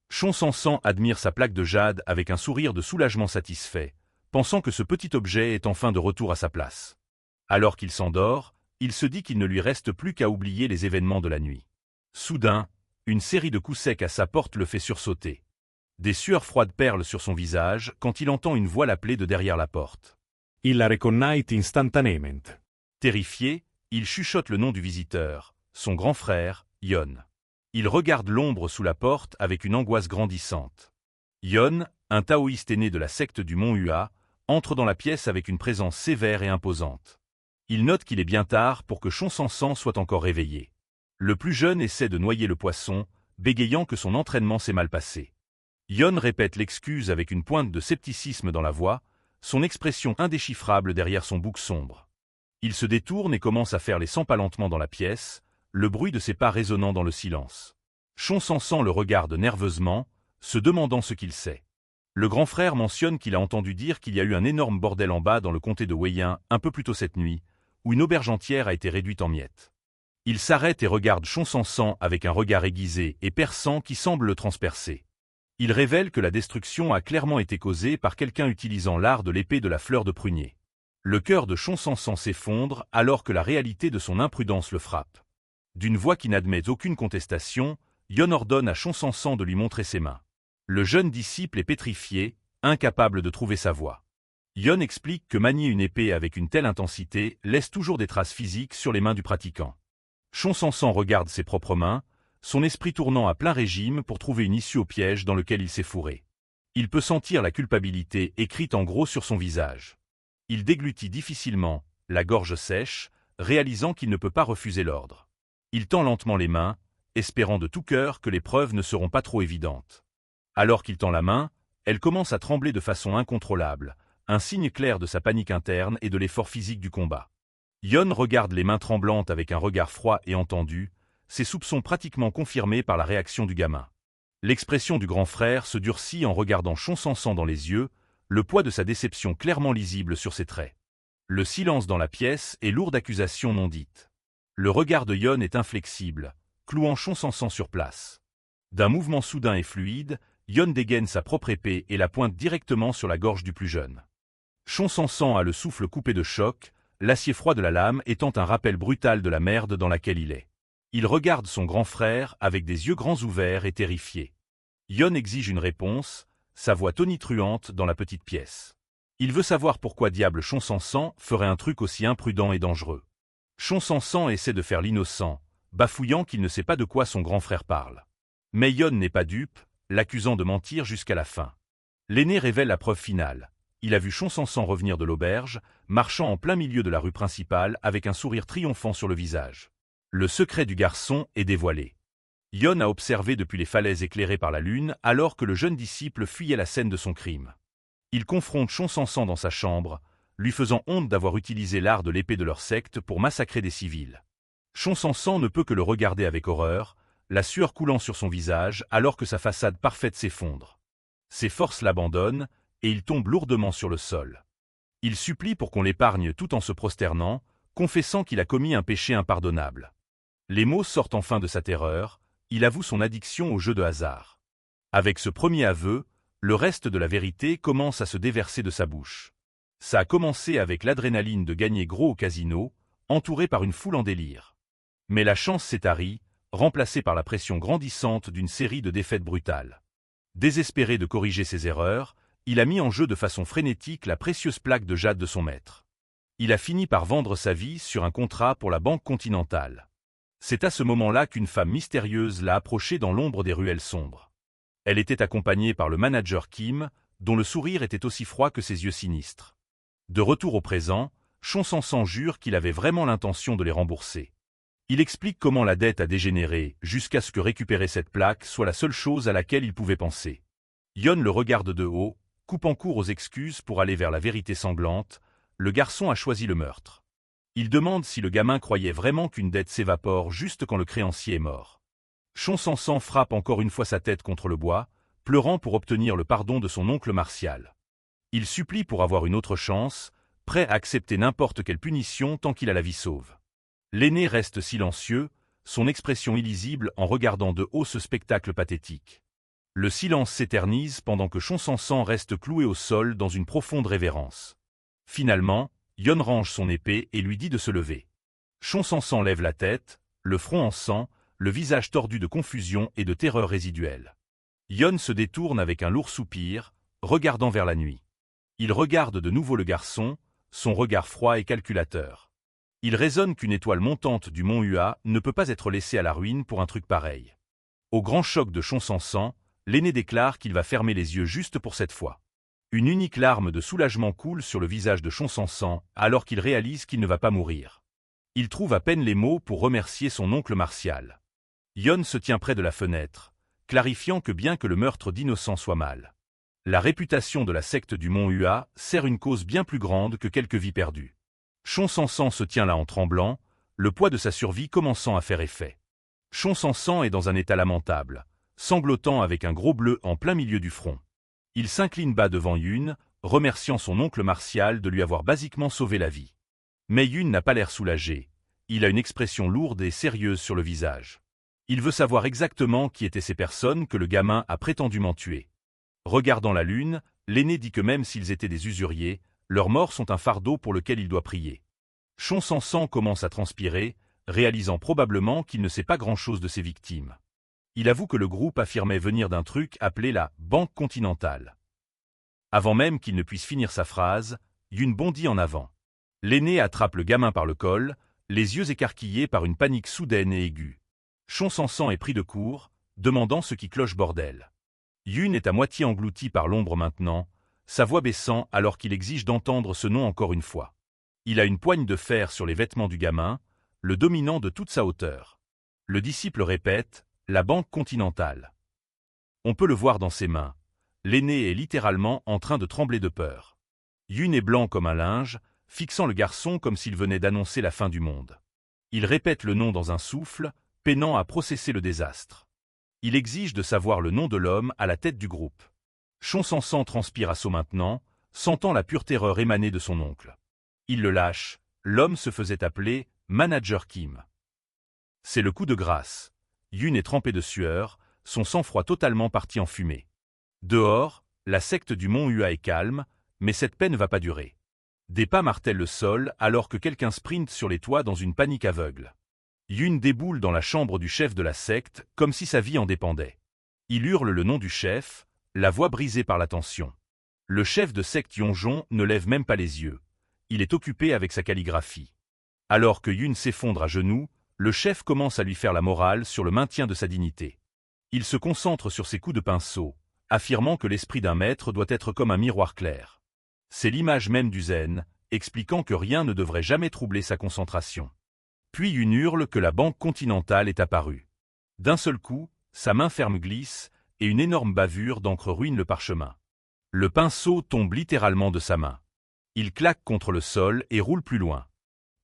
Chonsansan admire sa plaque de jade avec un sourire de soulagement satisfait, pensant que ce petit objet est enfin de retour à sa place. Alors qu'il s'endort, il se dit qu'il ne lui reste plus qu'à oublier les événements de la nuit. Soudain, une série de coups secs à sa porte le fait sursauter. Des sueurs froides perlent sur son visage quand il entend une voix l'appeler de derrière la porte. Il la reconnait instantanément. Terrifié, il chuchote le nom du visiteur, son grand frère, Yon. Il regarde l'ombre sous la porte avec une angoisse grandissante. Yon, un taoïste aîné de la secte du Mont Hua, entre dans la pièce avec une présence sévère et imposante. Il note qu'il est bien tard pour que Chonsansan soit encore réveillé. Le plus jeune essaie de noyer le poisson, bégayant que son entraînement s'est mal passé. Yon répète l'excuse avec une pointe de scepticisme dans la voix, son expression indéchiffrable derrière son bouc sombre. Il se détourne et commence à faire les 100 pas lentement dans la pièce, le bruit de ses pas résonnant dans le silence. Chonsansan le regarde nerveusement, se demandant ce qu'il sait. Le grand frère mentionne qu'il a entendu dire qu'il y a eu un énorme bordel en bas dans le comté de Weiyun un peu plus tôt cette nuit, où une auberge entière a été réduite en miettes. Il s'arrête et regarde Chonsansan avec un regard aiguisé et perçant qui semble le transpercer. Il révèle que la destruction a clairement été causée par quelqu'un utilisant l'art de l'épée de la fleur de prunier. Le cœur de Chonsansan s'effondre alors que la réalité de son imprudence le frappe. D'une voix qui n'admet aucune contestation, Yon ordonne à Chonsansan de lui montrer ses mains. Le jeune disciple est pétrifié, incapable de trouver sa voie. Yon explique que manier une épée avec une telle intensité laisse toujours des traces physiques sur les mains du pratiquant. Chonsansan regarde ses propres mains, son esprit tournant à plein régime pour trouver une issue au piège dans lequel il s'est fourré. Il peut sentir la culpabilité écrite en gros sur son visage. Il déglutit difficilement, la gorge sèche, réalisant qu'il ne peut pas refuser l'ordre. Il tend lentement les mains, espérant de tout cœur que les preuves ne seront pas trop évidentes. Alors qu'il tend la main, elle commence à trembler de façon incontrôlable, un signe clair de sa panique interne et de l'effort physique du combat. Yon regarde les mains tremblantes avec un regard froid et entendu, ses soupçons pratiquement confirmés par la réaction du gamin. L'expression du grand frère se durcit en regardant Chonsansan dans les yeux, le poids de sa déception clairement lisible sur ses traits. Le silence dans la pièce est lourd d'accusations non dites. Le regard de Yon est inflexible, clouant Chonsansan sur place. D'un mouvement soudain et fluide, Yon dégaine sa propre épée et la pointe directement sur la gorge du plus jeune. Chon-Sang-Sang a le souffle coupé de choc, l'acier froid de la lame étant un rappel brutal de la merde dans laquelle il est. Il regarde son grand frère avec des yeux grands ouverts et terrifiés. Yon exige une réponse, sa voix tonitruante dans la petite pièce. Il veut savoir pourquoi diable Chon-Sang-Sang ferait un truc aussi imprudent et dangereux. Chon-Sang-Sang essaie de faire l'innocent, bafouillant qu'il ne sait pas de quoi son grand frère parle. Mais Yon n'est pas dupe, l'accusant de mentir jusqu'à la fin. L'aîné révèle la preuve finale. Il a vu Chon-Sang-Sang revenir de l'auberge, marchant en plein milieu de la rue principale avec un sourire triomphant sur le visage. Le secret du garçon est dévoilé. Yon a observé depuis les falaises éclairées par la lune alors que le jeune disciple fuyait la scène de son crime. Il confronte Chon-Sang-Sang dans sa chambre, lui faisant honte d'avoir utilisé l'art de l'épée de leur secte pour massacrer des civils. Chon-Sang-Sang ne peut que le regarder avec horreur, la sueur coulant sur son visage alors que sa façade parfaite s'effondre. Ses forces l'abandonnent, et il tombe lourdement sur le sol. Il supplie pour qu'on l'épargne tout en se prosternant, confessant qu'il a commis un péché impardonnable. Les mots sortent enfin de sa terreur, il avoue son addiction au jeu de hasard. Avec ce premier aveu, le reste de la vérité commence à se déverser de sa bouche. Ça a commencé avec l'adrénaline de gagner gros au casino, entouré par une foule en délire. Mais la chance s'est tarie, remplacée par la pression grandissante d'une série de défaites brutales. Désespéré de corriger ses erreurs, il a mis en jeu de façon frénétique la précieuse plaque de jade de son maître. Il a fini par vendre sa vie sur un contrat pour la Banque Continentale. C'est à ce moment-là qu'une femme mystérieuse l'a approché dans l'ombre des ruelles sombres. Elle était accompagnée par le manager Kim, dont le sourire était aussi froid que ses yeux sinistres. De retour au présent, Chon-Sang-Sang jure qu'il avait vraiment l'intention de les rembourser. Il explique comment la dette a dégénéré, jusqu'à ce que récupérer cette plaque soit la seule chose à laquelle il pouvait penser. Yon le regarde de haut, coupant court aux excuses pour aller vers la vérité sanglante, le garçon a choisi le meurtre. Il demande si le gamin croyait vraiment qu'une dette s'évapore juste quand le créancier est mort. Chon-Sang-Sang frappe encore une fois sa tête contre le bois, pleurant pour obtenir le pardon de son oncle Martial. Il supplie pour avoir une autre chance, prêt à accepter n'importe quelle punition tant qu'il a la vie sauve. L'aîné reste silencieux, son expression illisible en regardant de haut ce spectacle pathétique. Le silence s'éternise pendant que Chon-Sang-Sang reste cloué au sol dans une profonde révérence. Finalement, Yon range son épée et lui dit de se lever. Chon-Sang-Sang lève la tête, le front en sang, le visage tordu de confusion et de terreur résiduelle. Yon se détourne avec un lourd soupir, regardant vers la nuit. Il regarde de nouveau le garçon, son regard froid et calculateur. Il raisonne qu'une étoile montante du mont Hua ne peut pas être laissée à la ruine pour un truc pareil. Au grand choc de Chon-Sang-Sang, l'aîné déclare qu'il va fermer les yeux juste pour cette fois. Une unique larme de soulagement coule sur le visage de Chon-Sang-Sang alors qu'il réalise qu'il ne va pas mourir. Il trouve à peine les mots pour remercier son oncle Martial. Yon se tient près de la fenêtre, clarifiant que bien que le meurtre d'innocents soit mal, la réputation de la secte du mont Hua sert une cause bien plus grande que quelques vies perdues. Chon-Sang-Sang se tient là en tremblant, le poids de sa survie commençant à faire effet. Chon-Sang-Sang est dans un état lamentable, sanglotant avec un gros bleu en plein milieu du front. Il s'incline bas devant Yun, remerciant son oncle Martial de lui avoir basiquement sauvé la vie. Mais Yun n'a pas l'air soulagé, il a une expression lourde et sérieuse sur le visage. Il veut savoir exactement qui étaient ces personnes que le gamin a prétendument tuées. Regardant la lune, l'aîné dit que même s'ils étaient des usuriers, leurs morts sont un fardeau pour lequel il doit prier. Chon-Sang-Sang commence à transpirer, réalisant probablement qu'il ne sait pas grand-chose de ses victimes. Il avoue que le groupe affirmait venir d'un truc appelé la Banque Continentale. Avant même qu'il ne puisse finir sa phrase, Yun bondit en avant. L'aîné attrape le gamin par le col, les yeux écarquillés par une panique soudaine et aiguë. Chon-Sang-Sang est pris de court, demandant ce qui cloche bordel. Yun est à moitié englouti par l'ombre maintenant, sa voix baissant alors qu'il exige d'entendre ce nom encore une fois. Il a une poigne de fer sur les vêtements du gamin, le dominant de toute sa hauteur. Le disciple répète, la Banque Continentale. On peut le voir dans ses mains. L'aîné est littéralement en train de trembler de peur. Yun est blanc comme un linge, fixant le garçon comme s'il venait d'annoncer la fin du monde. Il répète le nom dans un souffle, peinant à processer le désastre. Il exige de savoir le nom de l'homme à la tête du groupe. Chon-Sang-Sang transpire à chaud maintenant, sentant la pure terreur émaner de son oncle. Il le lâche, l'homme se faisait appeler Manager Kim. C'est le coup de grâce. Yun est trempé de sueur, son sang-froid totalement parti en fumée. Dehors, la secte du mont Hua est calme, mais cette paix ne va pas durer. Des pas martèlent le sol alors que quelqu'un sprinte sur les toits dans une panique aveugle. Yun déboule dans la chambre du chef de la secte, comme si sa vie en dépendait. Il hurle le nom du chef, la voix brisée par la tension. Le chef de secte Yonjon ne lève même pas les yeux. Il est occupé avec sa calligraphie. Alors que Yun s'effondre à genoux, le chef commence à lui faire la morale sur le maintien de sa dignité. Il se concentre sur ses coups de pinceau, affirmant que l'esprit d'un maître doit être comme un miroir clair. C'est l'image même du zen, expliquant que rien ne devrait jamais troubler sa concentration. Puis Yun hurle que la banque continentale est apparue. D'un seul coup, sa main ferme glisse, et une énorme bavure d'encre ruine le parchemin. Le pinceau tombe littéralement de sa main. Il claque contre le sol et roule plus loin.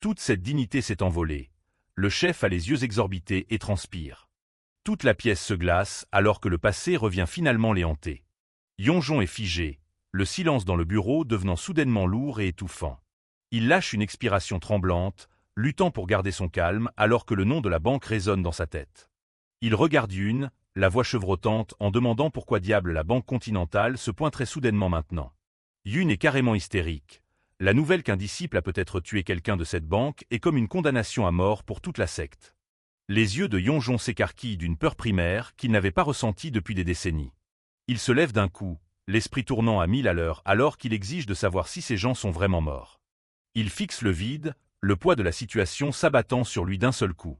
Toute cette dignité s'est envolée. Le chef a les yeux exorbités et transpire. Toute la pièce se glace alors que le passé revient finalement les hanter. Yonjon est figé, le silence dans le bureau devenant soudainement lourd et étouffant. Il lâche une expiration tremblante, luttant pour garder son calme alors que le nom de la banque résonne dans sa tête. Il regarde Yun, la voix chevrotante en demandant pourquoi diable la banque continentale se pointerait soudainement maintenant. Yun est carrément hystérique. La nouvelle qu'un disciple a peut-être tué quelqu'un de cette banque est comme une condamnation à mort pour toute la secte. Les yeux de Yonjon s'écarquillent d'une peur primaire qu'il n'avait pas ressentie depuis des décennies. Il se lève d'un coup, l'esprit tournant à 1000 à l'heure alors qu'il exige de savoir si ces gens sont vraiment morts. Il fixe le vide, le poids de la situation s'abattant sur lui d'un seul coup.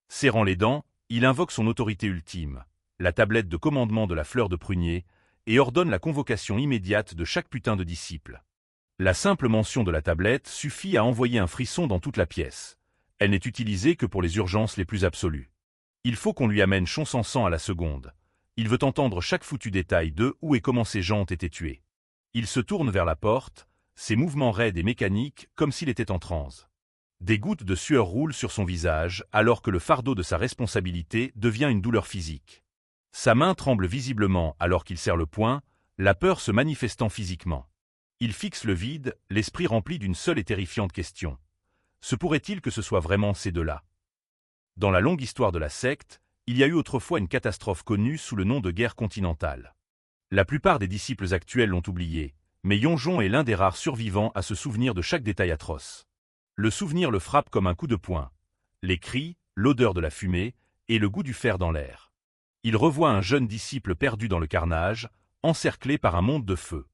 Serrant les dents, il invoque son autorité ultime, la tablette de commandement de la fleur de prunier, et ordonne la convocation immédiate de chaque putain de disciple. La simple mention de la tablette suffit à envoyer un frisson dans toute la pièce. Elle n'est utilisée que pour les urgences les plus absolues. Il faut qu'on lui amène Chonsansan à la seconde. Il veut entendre chaque foutu détail de où et comment ces gens ont été tués. Il se tourne vers la porte, ses mouvements raides et mécaniques comme s'il était en transe. Des gouttes de sueur roulent sur son visage alors que le fardeau de sa responsabilité devient une douleur physique. Sa main tremble visiblement alors qu'il serre le poing, la peur se manifestant physiquement. Il fixe le vide, l'esprit rempli d'une seule et terrifiante question. Se pourrait-il que ce soit vraiment ces deux-là? Dans la longue histoire de la secte, il y a eu autrefois une catastrophe connue sous le nom de guerre continentale. La plupart des disciples actuels l'ont oublié, mais Yonjon est l'un des rares survivants à se souvenir de chaque détail atroce. Le souvenir le frappe comme un coup de poing. Les cris, l'odeur de la fumée, et le goût du fer dans l'air. Il revoit un jeune disciple perdu dans le carnage, encerclé par un monde de feu.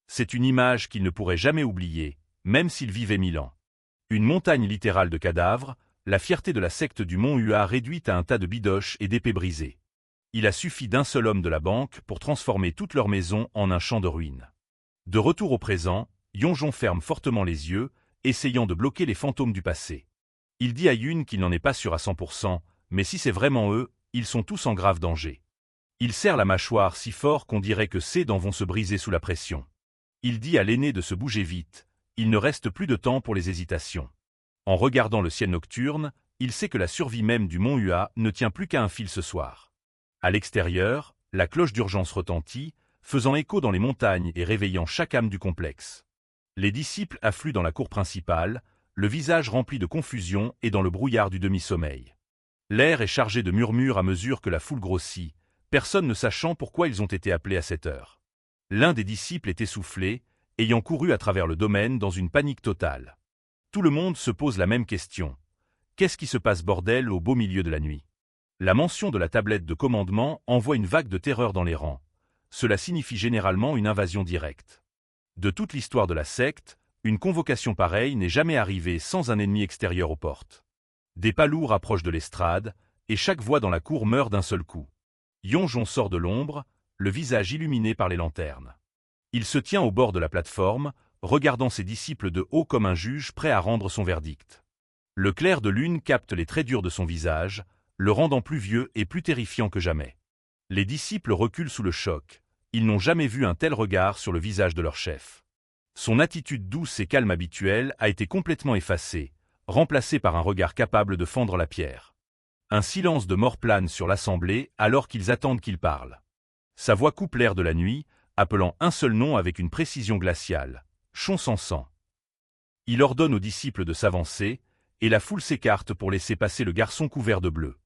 C'est une image qu'il ne pourrait jamais oublier, même s'il vivait 1000 ans. Une montagne littérale de cadavres, la fierté de la secte du mont Hua réduite à un tas de bidoches et d'épées brisées. Il a suffi d'un seul homme de la banque pour transformer toute leur maison en un champ de ruines. De retour au présent, Yonjon ferme fortement les yeux, essayant de bloquer les fantômes du passé. Il dit à Yun qu'il n'en est pas sûr à 100%, mais si c'est vraiment eux, ils sont tous en grave danger. Il serre la mâchoire si fort qu'on dirait que ses dents vont se briser sous la pression. Il dit à l'aîné de se bouger vite, il ne reste plus de temps pour les hésitations. En regardant le ciel nocturne, il sait que la survie même du mont Hua ne tient plus qu'à un fil ce soir. À l'extérieur, la cloche d'urgence retentit, faisant écho dans les montagnes et réveillant chaque âme du complexe. Les disciples affluent dans la cour principale, le visage rempli de confusion et dans le brouillard du demi-sommeil. L'air est chargé de murmures à mesure que la foule grossit, personne ne sachant pourquoi ils ont été appelés à cette heure. L'un des disciples est essoufflé, ayant couru à travers le domaine dans une panique totale. Tout le monde se pose la même question. Qu'est-ce qui se passe bordel au beau milieu de la nuit? La mention de la tablette de commandement envoie une vague de terreur dans les rangs. Cela signifie généralement une invasion directe. De toute l'histoire de la secte, une convocation pareille n'est jamais arrivée sans un ennemi extérieur aux portes. Des pas lourds approchent de l'estrade, et chaque voix dans la cour meurt d'un seul coup. Yonjon sort de l'ombre, le visage illuminé par les lanternes. Il se tient au bord de la plateforme, regardant ses disciples de haut comme un juge prêt à rendre son verdict. Le clair de lune capte les traits durs de son visage, le rendant plus vieux et plus terrifiant que jamais. Les disciples reculent sous le choc, ils n'ont jamais vu un tel regard sur le visage de leur chef. Son attitude douce et calme habituelle a été complètement effacée, remplacée par un regard capable de fendre la pierre. Un silence de mort plane sur l'assemblée alors qu'ils attendent qu'il parle. Sa voix coupe l'air de la nuit, appelant un seul nom avec une précision glaciale, Chonsansan. Il ordonne aux disciples de s'avancer, et la foule s'écarte pour laisser passer le garçon couvert de bleu.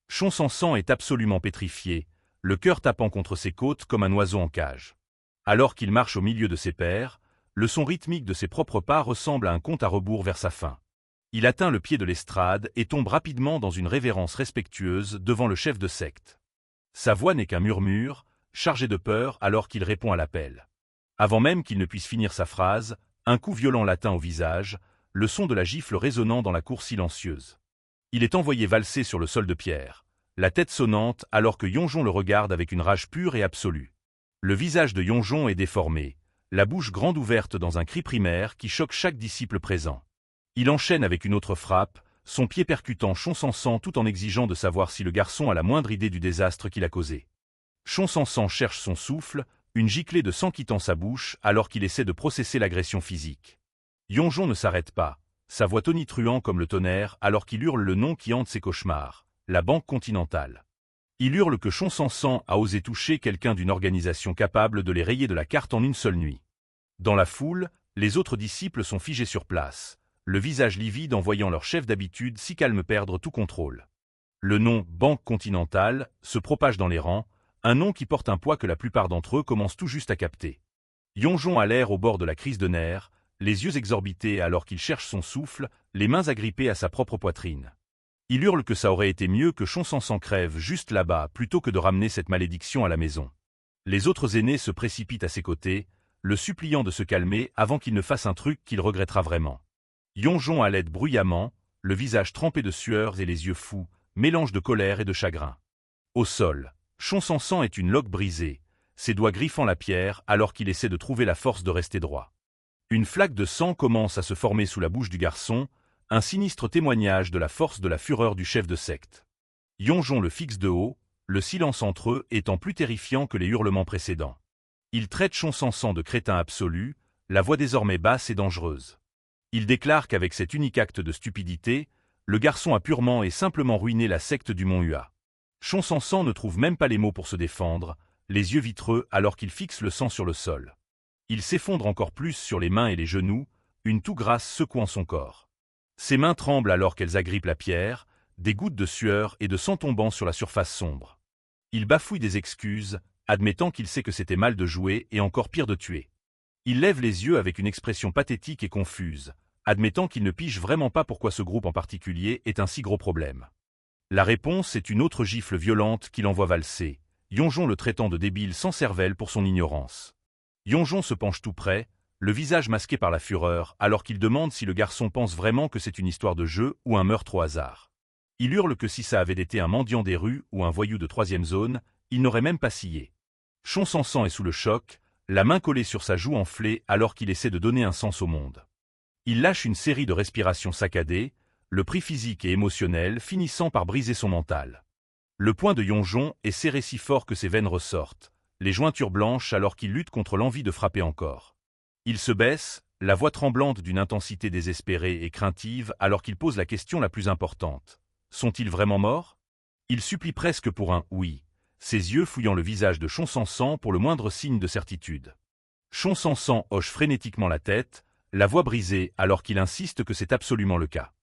Chonsansan est absolument pétrifié, le cœur tapant contre ses côtes comme un oiseau en cage. Alors qu'il marche au milieu de ses pairs, le son rythmique de ses propres pas ressemble à un compte à rebours vers sa fin. Il atteint le pied de l'estrade et tombe rapidement dans une révérence respectueuse devant le chef de secte. Sa voix n'est qu'un murmure, chargé de peur alors qu'il répond à l'appel. Avant même qu'il ne puisse finir sa phrase, un coup violent l'atteint au visage, le son de la gifle résonnant dans la cour silencieuse. Il est envoyé valser sur le sol de pierre, la tête sonnante alors que Yonjon le regarde avec une rage pure et absolue. Le visage de Yonjon est déformé, la bouche grande ouverte dans un cri primaire qui choque chaque disciple présent. Il enchaîne avec une autre frappe, son pied percutant Chonsansan tout en exigeant de savoir si le garçon a la moindre idée du désastre qu'il a causé. Chonsansan cherche son souffle, une giclée de sang quittant sa bouche alors qu'il essaie de processer l'agression physique. Yonjon ne s'arrête pas, sa voix tonitruant comme le tonnerre alors qu'il hurle le nom qui hante ses cauchemars, la Banque Continentale. Il hurle que Chonsansan a osé toucher quelqu'un d'une organisation capable de les rayer de la carte en une seule nuit. Dans la foule, les autres disciples sont figés sur place, le visage livide en voyant leur chef d'habitude si calme perdre tout contrôle. Le nom Banque Continentale se propage dans les rangs, un nom qui porte un poids que la plupart d'entre eux commencent tout juste à capter. Yonjon a l'air au bord de la crise de nerfs, les yeux exorbités alors qu'il cherche son souffle, les mains agrippées à sa propre poitrine. Il hurle que ça aurait été mieux que Chonsansan crève juste là-bas plutôt que de ramener cette malédiction à la maison. Les autres aînés se précipitent à ses côtés, le suppliant de se calmer avant qu'il ne fasse un truc qu'il regrettera vraiment. Yonjon halète bruyamment, le visage trempé de sueur et les yeux fous, mélange de colère et de chagrin. Au sol, Chonsansan est une loque brisée, ses doigts griffant la pierre alors qu'il essaie de trouver la force de rester droit. Une flaque de sang commence à se former sous la bouche du garçon, un sinistre témoignage de la force de la fureur du chef de secte. Yonjon le fixe de haut, le silence entre eux étant plus terrifiant que les hurlements précédents. Il traite Chonsansan de crétin absolu, la voix désormais basse et dangereuse. Il déclare qu'avec cet unique acte de stupidité, le garçon a purement et simplement ruiné la secte du Mont Hua. Chonsansan ne trouve même pas les mots pour se défendre, les yeux vitreux alors qu'il fixe le sang sur le sol. Il s'effondre encore plus sur les mains et les genoux, une toux grasse secouant son corps. Ses mains tremblent alors qu'elles agrippent la pierre, des gouttes de sueur et de sang tombant sur la surface sombre. Il bafouille des excuses, admettant qu'il sait que c'était mal de jouer et encore pire de tuer. Il lève les yeux avec une expression pathétique et confuse, admettant qu'il ne pige vraiment pas pourquoi ce groupe en particulier est un si gros problème. La réponse est une autre gifle violente qui l'envoie valser, Yonjon le traitant de débile sans cervelle pour son ignorance. Yonjon se penche tout près, le visage masqué par la fureur, alors qu'il demande si le garçon pense vraiment que c'est une histoire de jeu ou un meurtre au hasard. Il hurle que si ça avait été un mendiant des rues ou un voyou de 3e zone, il n'aurait même pas scié. Chonsansan est sous le choc, la main collée sur sa joue enflée alors qu'il essaie de donner un sens au monde. Il lâche une série de respirations saccadées, le prix physique et émotionnel finissant par briser son mental. Le poing de Yonjon est serré si fort que ses veines ressortent, les jointures blanches alors qu'il lutte contre l'envie de frapper encore. Il se baisse, la voix tremblante d'une intensité désespérée et craintive alors qu'il pose la question la plus importante. Sont-ils vraiment morts? Il supplie presque pour un « oui », ses yeux fouillant le visage de Chonsansan pour le moindre signe de certitude. Chonsansan hoche frénétiquement la tête, la voix brisée alors qu'il insiste que c'est absolument le cas.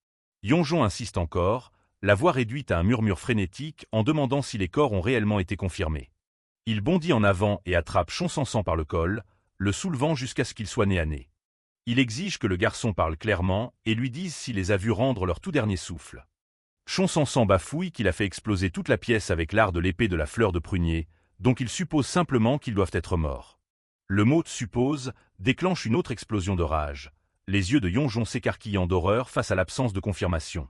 Yonjon insiste encore, la voix réduite à un murmure frénétique en demandant si les corps ont réellement été confirmés. Il bondit en avant et attrape Chonsansan par le col, le soulevant jusqu'à ce qu'il soit nez à nez. Il exige que le garçon parle clairement et lui dise s'il les a vus rendre leur tout dernier souffle. Chonsansan bafouille qu'il a fait exploser toute la pièce avec l'art de l'épée de la fleur de prunier, donc il suppose simplement qu'ils doivent être morts. Le mot « suppose » déclenche une autre explosion de rage, les yeux de Yonjon s'écarquillant d'horreur face à l'absence de confirmation.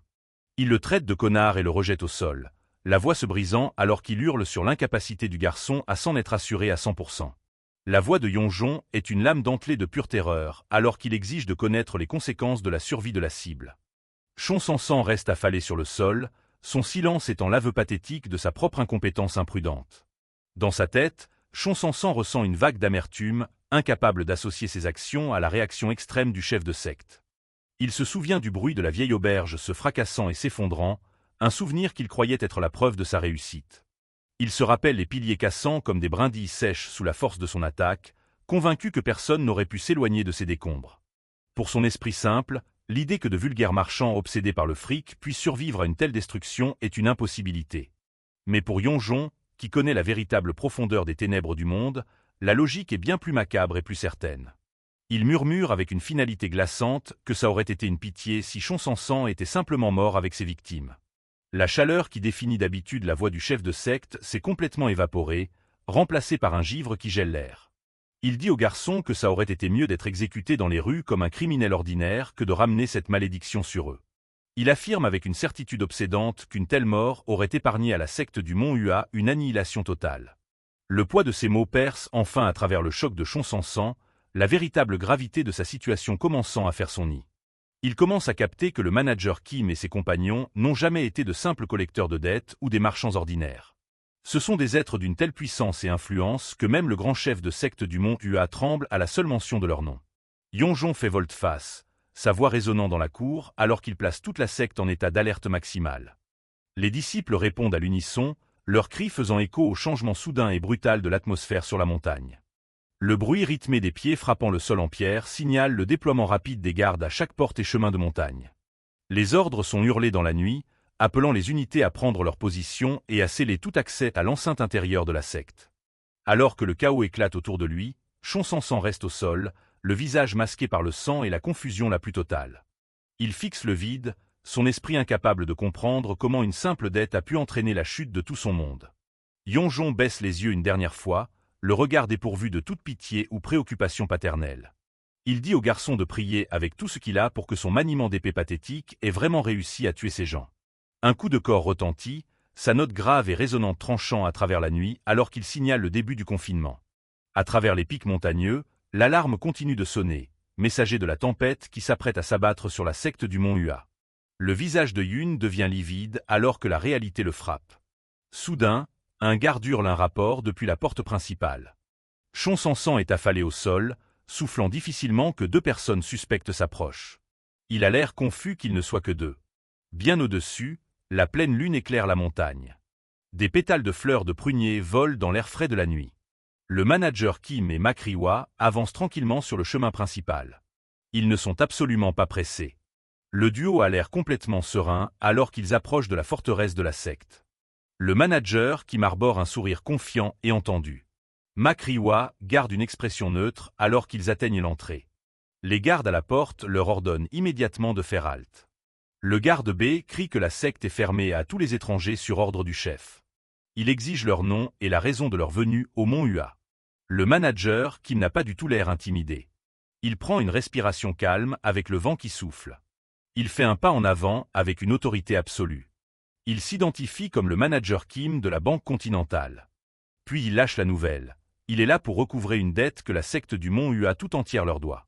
Il le traite de connard et le rejette au sol, la voix se brisant alors qu'il hurle sur l'incapacité du garçon à s'en être assuré à 100%. La voix de Yonjon est une lame dentelée de pure terreur alors qu'il exige de connaître les conséquences de la survie de la cible. Chonsansan reste affalé sur le sol, son silence étant l'aveu pathétique de sa propre incompétence imprudente. Dans sa tête, Chonsansan ressent une vague d'amertume, incapable d'associer ses actions à la réaction extrême du chef de secte. Il se souvient du bruit de la vieille auberge se fracassant et s'effondrant, un souvenir qu'il croyait être la preuve de sa réussite. Il se rappelle les piliers cassant comme des brindilles sèches sous la force de son attaque, convaincu que personne n'aurait pu s'éloigner de ces décombres. Pour son esprit simple, l'idée que de vulgaires marchands obsédés par le fric puissent survivre à une telle destruction est une impossibilité. Mais pour Yonjon, qui connaît la véritable profondeur des ténèbres du monde, la logique est bien plus macabre et plus certaine. Il murmure avec une finalité glaçante que ça aurait été une pitié si Chonsansan était simplement mort avec ses victimes. La chaleur qui définit d'habitude la voix du chef de secte s'est complètement évaporée, remplacée par un givre qui gèle l'air. Il dit au garçon que ça aurait été mieux d'être exécuté dans les rues comme un criminel ordinaire que de ramener cette malédiction sur eux. Il affirme avec une certitude obsédante qu'une telle mort aurait épargné à la secte du Mont Hua une annihilation totale. Le poids de ces mots perce enfin à travers le choc de Chonsansan, la véritable gravité de sa situation commençant à faire son nid. Il commence à capter que le manager Kim et ses compagnons n'ont jamais été de simples collecteurs de dettes ou des marchands ordinaires. Ce sont des êtres d'une telle puissance et influence que même le grand chef de secte du Mont Hua tremble à la seule mention de leur nom. Yonjon fait volte-face, sa voix résonnant dans la cour alors qu'il place toute la secte en état d'alerte maximale. Les disciples répondent à l'unisson, leurs cris faisant écho au changement soudain et brutal de l'atmosphère sur la montagne. Le bruit rythmé des pieds frappant le sol en pierre signale le déploiement rapide des gardes à chaque porte et chemin de montagne. Les ordres sont hurlés dans la nuit, appelant les unités à prendre leur position et à sceller tout accès à l'enceinte intérieure de la secte. Alors que le chaos éclate autour de lui, Chonsansan reste au sol, le visage masqué par le sang et la confusion la plus totale. Il fixe le vide, son esprit incapable de comprendre comment une simple dette a pu entraîner la chute de tout son monde. Yonjon baisse les yeux une dernière fois, le regard dépourvu de toute pitié ou préoccupation paternelle. Il dit au garçon de prier avec tout ce qu'il a pour que son maniement d'épée pathétique ait vraiment réussi à tuer ces gens. Un coup de corps retentit, sa note grave et résonnante tranchant à travers la nuit alors qu'il signale le début du confinement. À travers les pics montagneux, l'alarme continue de sonner, messager de la tempête qui s'apprête à s'abattre sur la secte du Mont Hua. Le visage de Yun devient livide alors que la réalité le frappe. Soudain, un garde hurle un rapport depuis la porte principale. Chonsansan est affalé au sol, soufflant difficilement que deux personnes suspectes s'approchent. Il a l'air confus qu'il ne soit que deux. Bien au-dessus, la pleine lune éclaire la montagne. Des pétales de fleurs de prunier volent dans l'air frais de la nuit. Le manager Kim et Makriwa avancent tranquillement sur le chemin principal. Ils ne sont absolument pas pressés. Le duo a l'air complètement serein alors qu'ils approchent de la forteresse de la secte. Le manager Kim arbore un sourire confiant et entendu. Makriwa garde une expression neutre alors qu'ils atteignent l'entrée. Les gardes à la porte leur ordonnent immédiatement de faire halte. Le garde B crie que la secte est fermée à tous les étrangers sur ordre du chef. Il exige leur nom et la raison de leur venue au Mont Hua. Le manager Kim n'a pas du tout l'air intimidé. Il prend une respiration calme avec le vent qui souffle. Il fait un pas en avant avec une autorité absolue. Il s'identifie comme le manager Kim de la Banque continentale. Puis il lâche la nouvelle. Il est là pour recouvrer une dette que la secte du Mont Hua tout entière leur doit.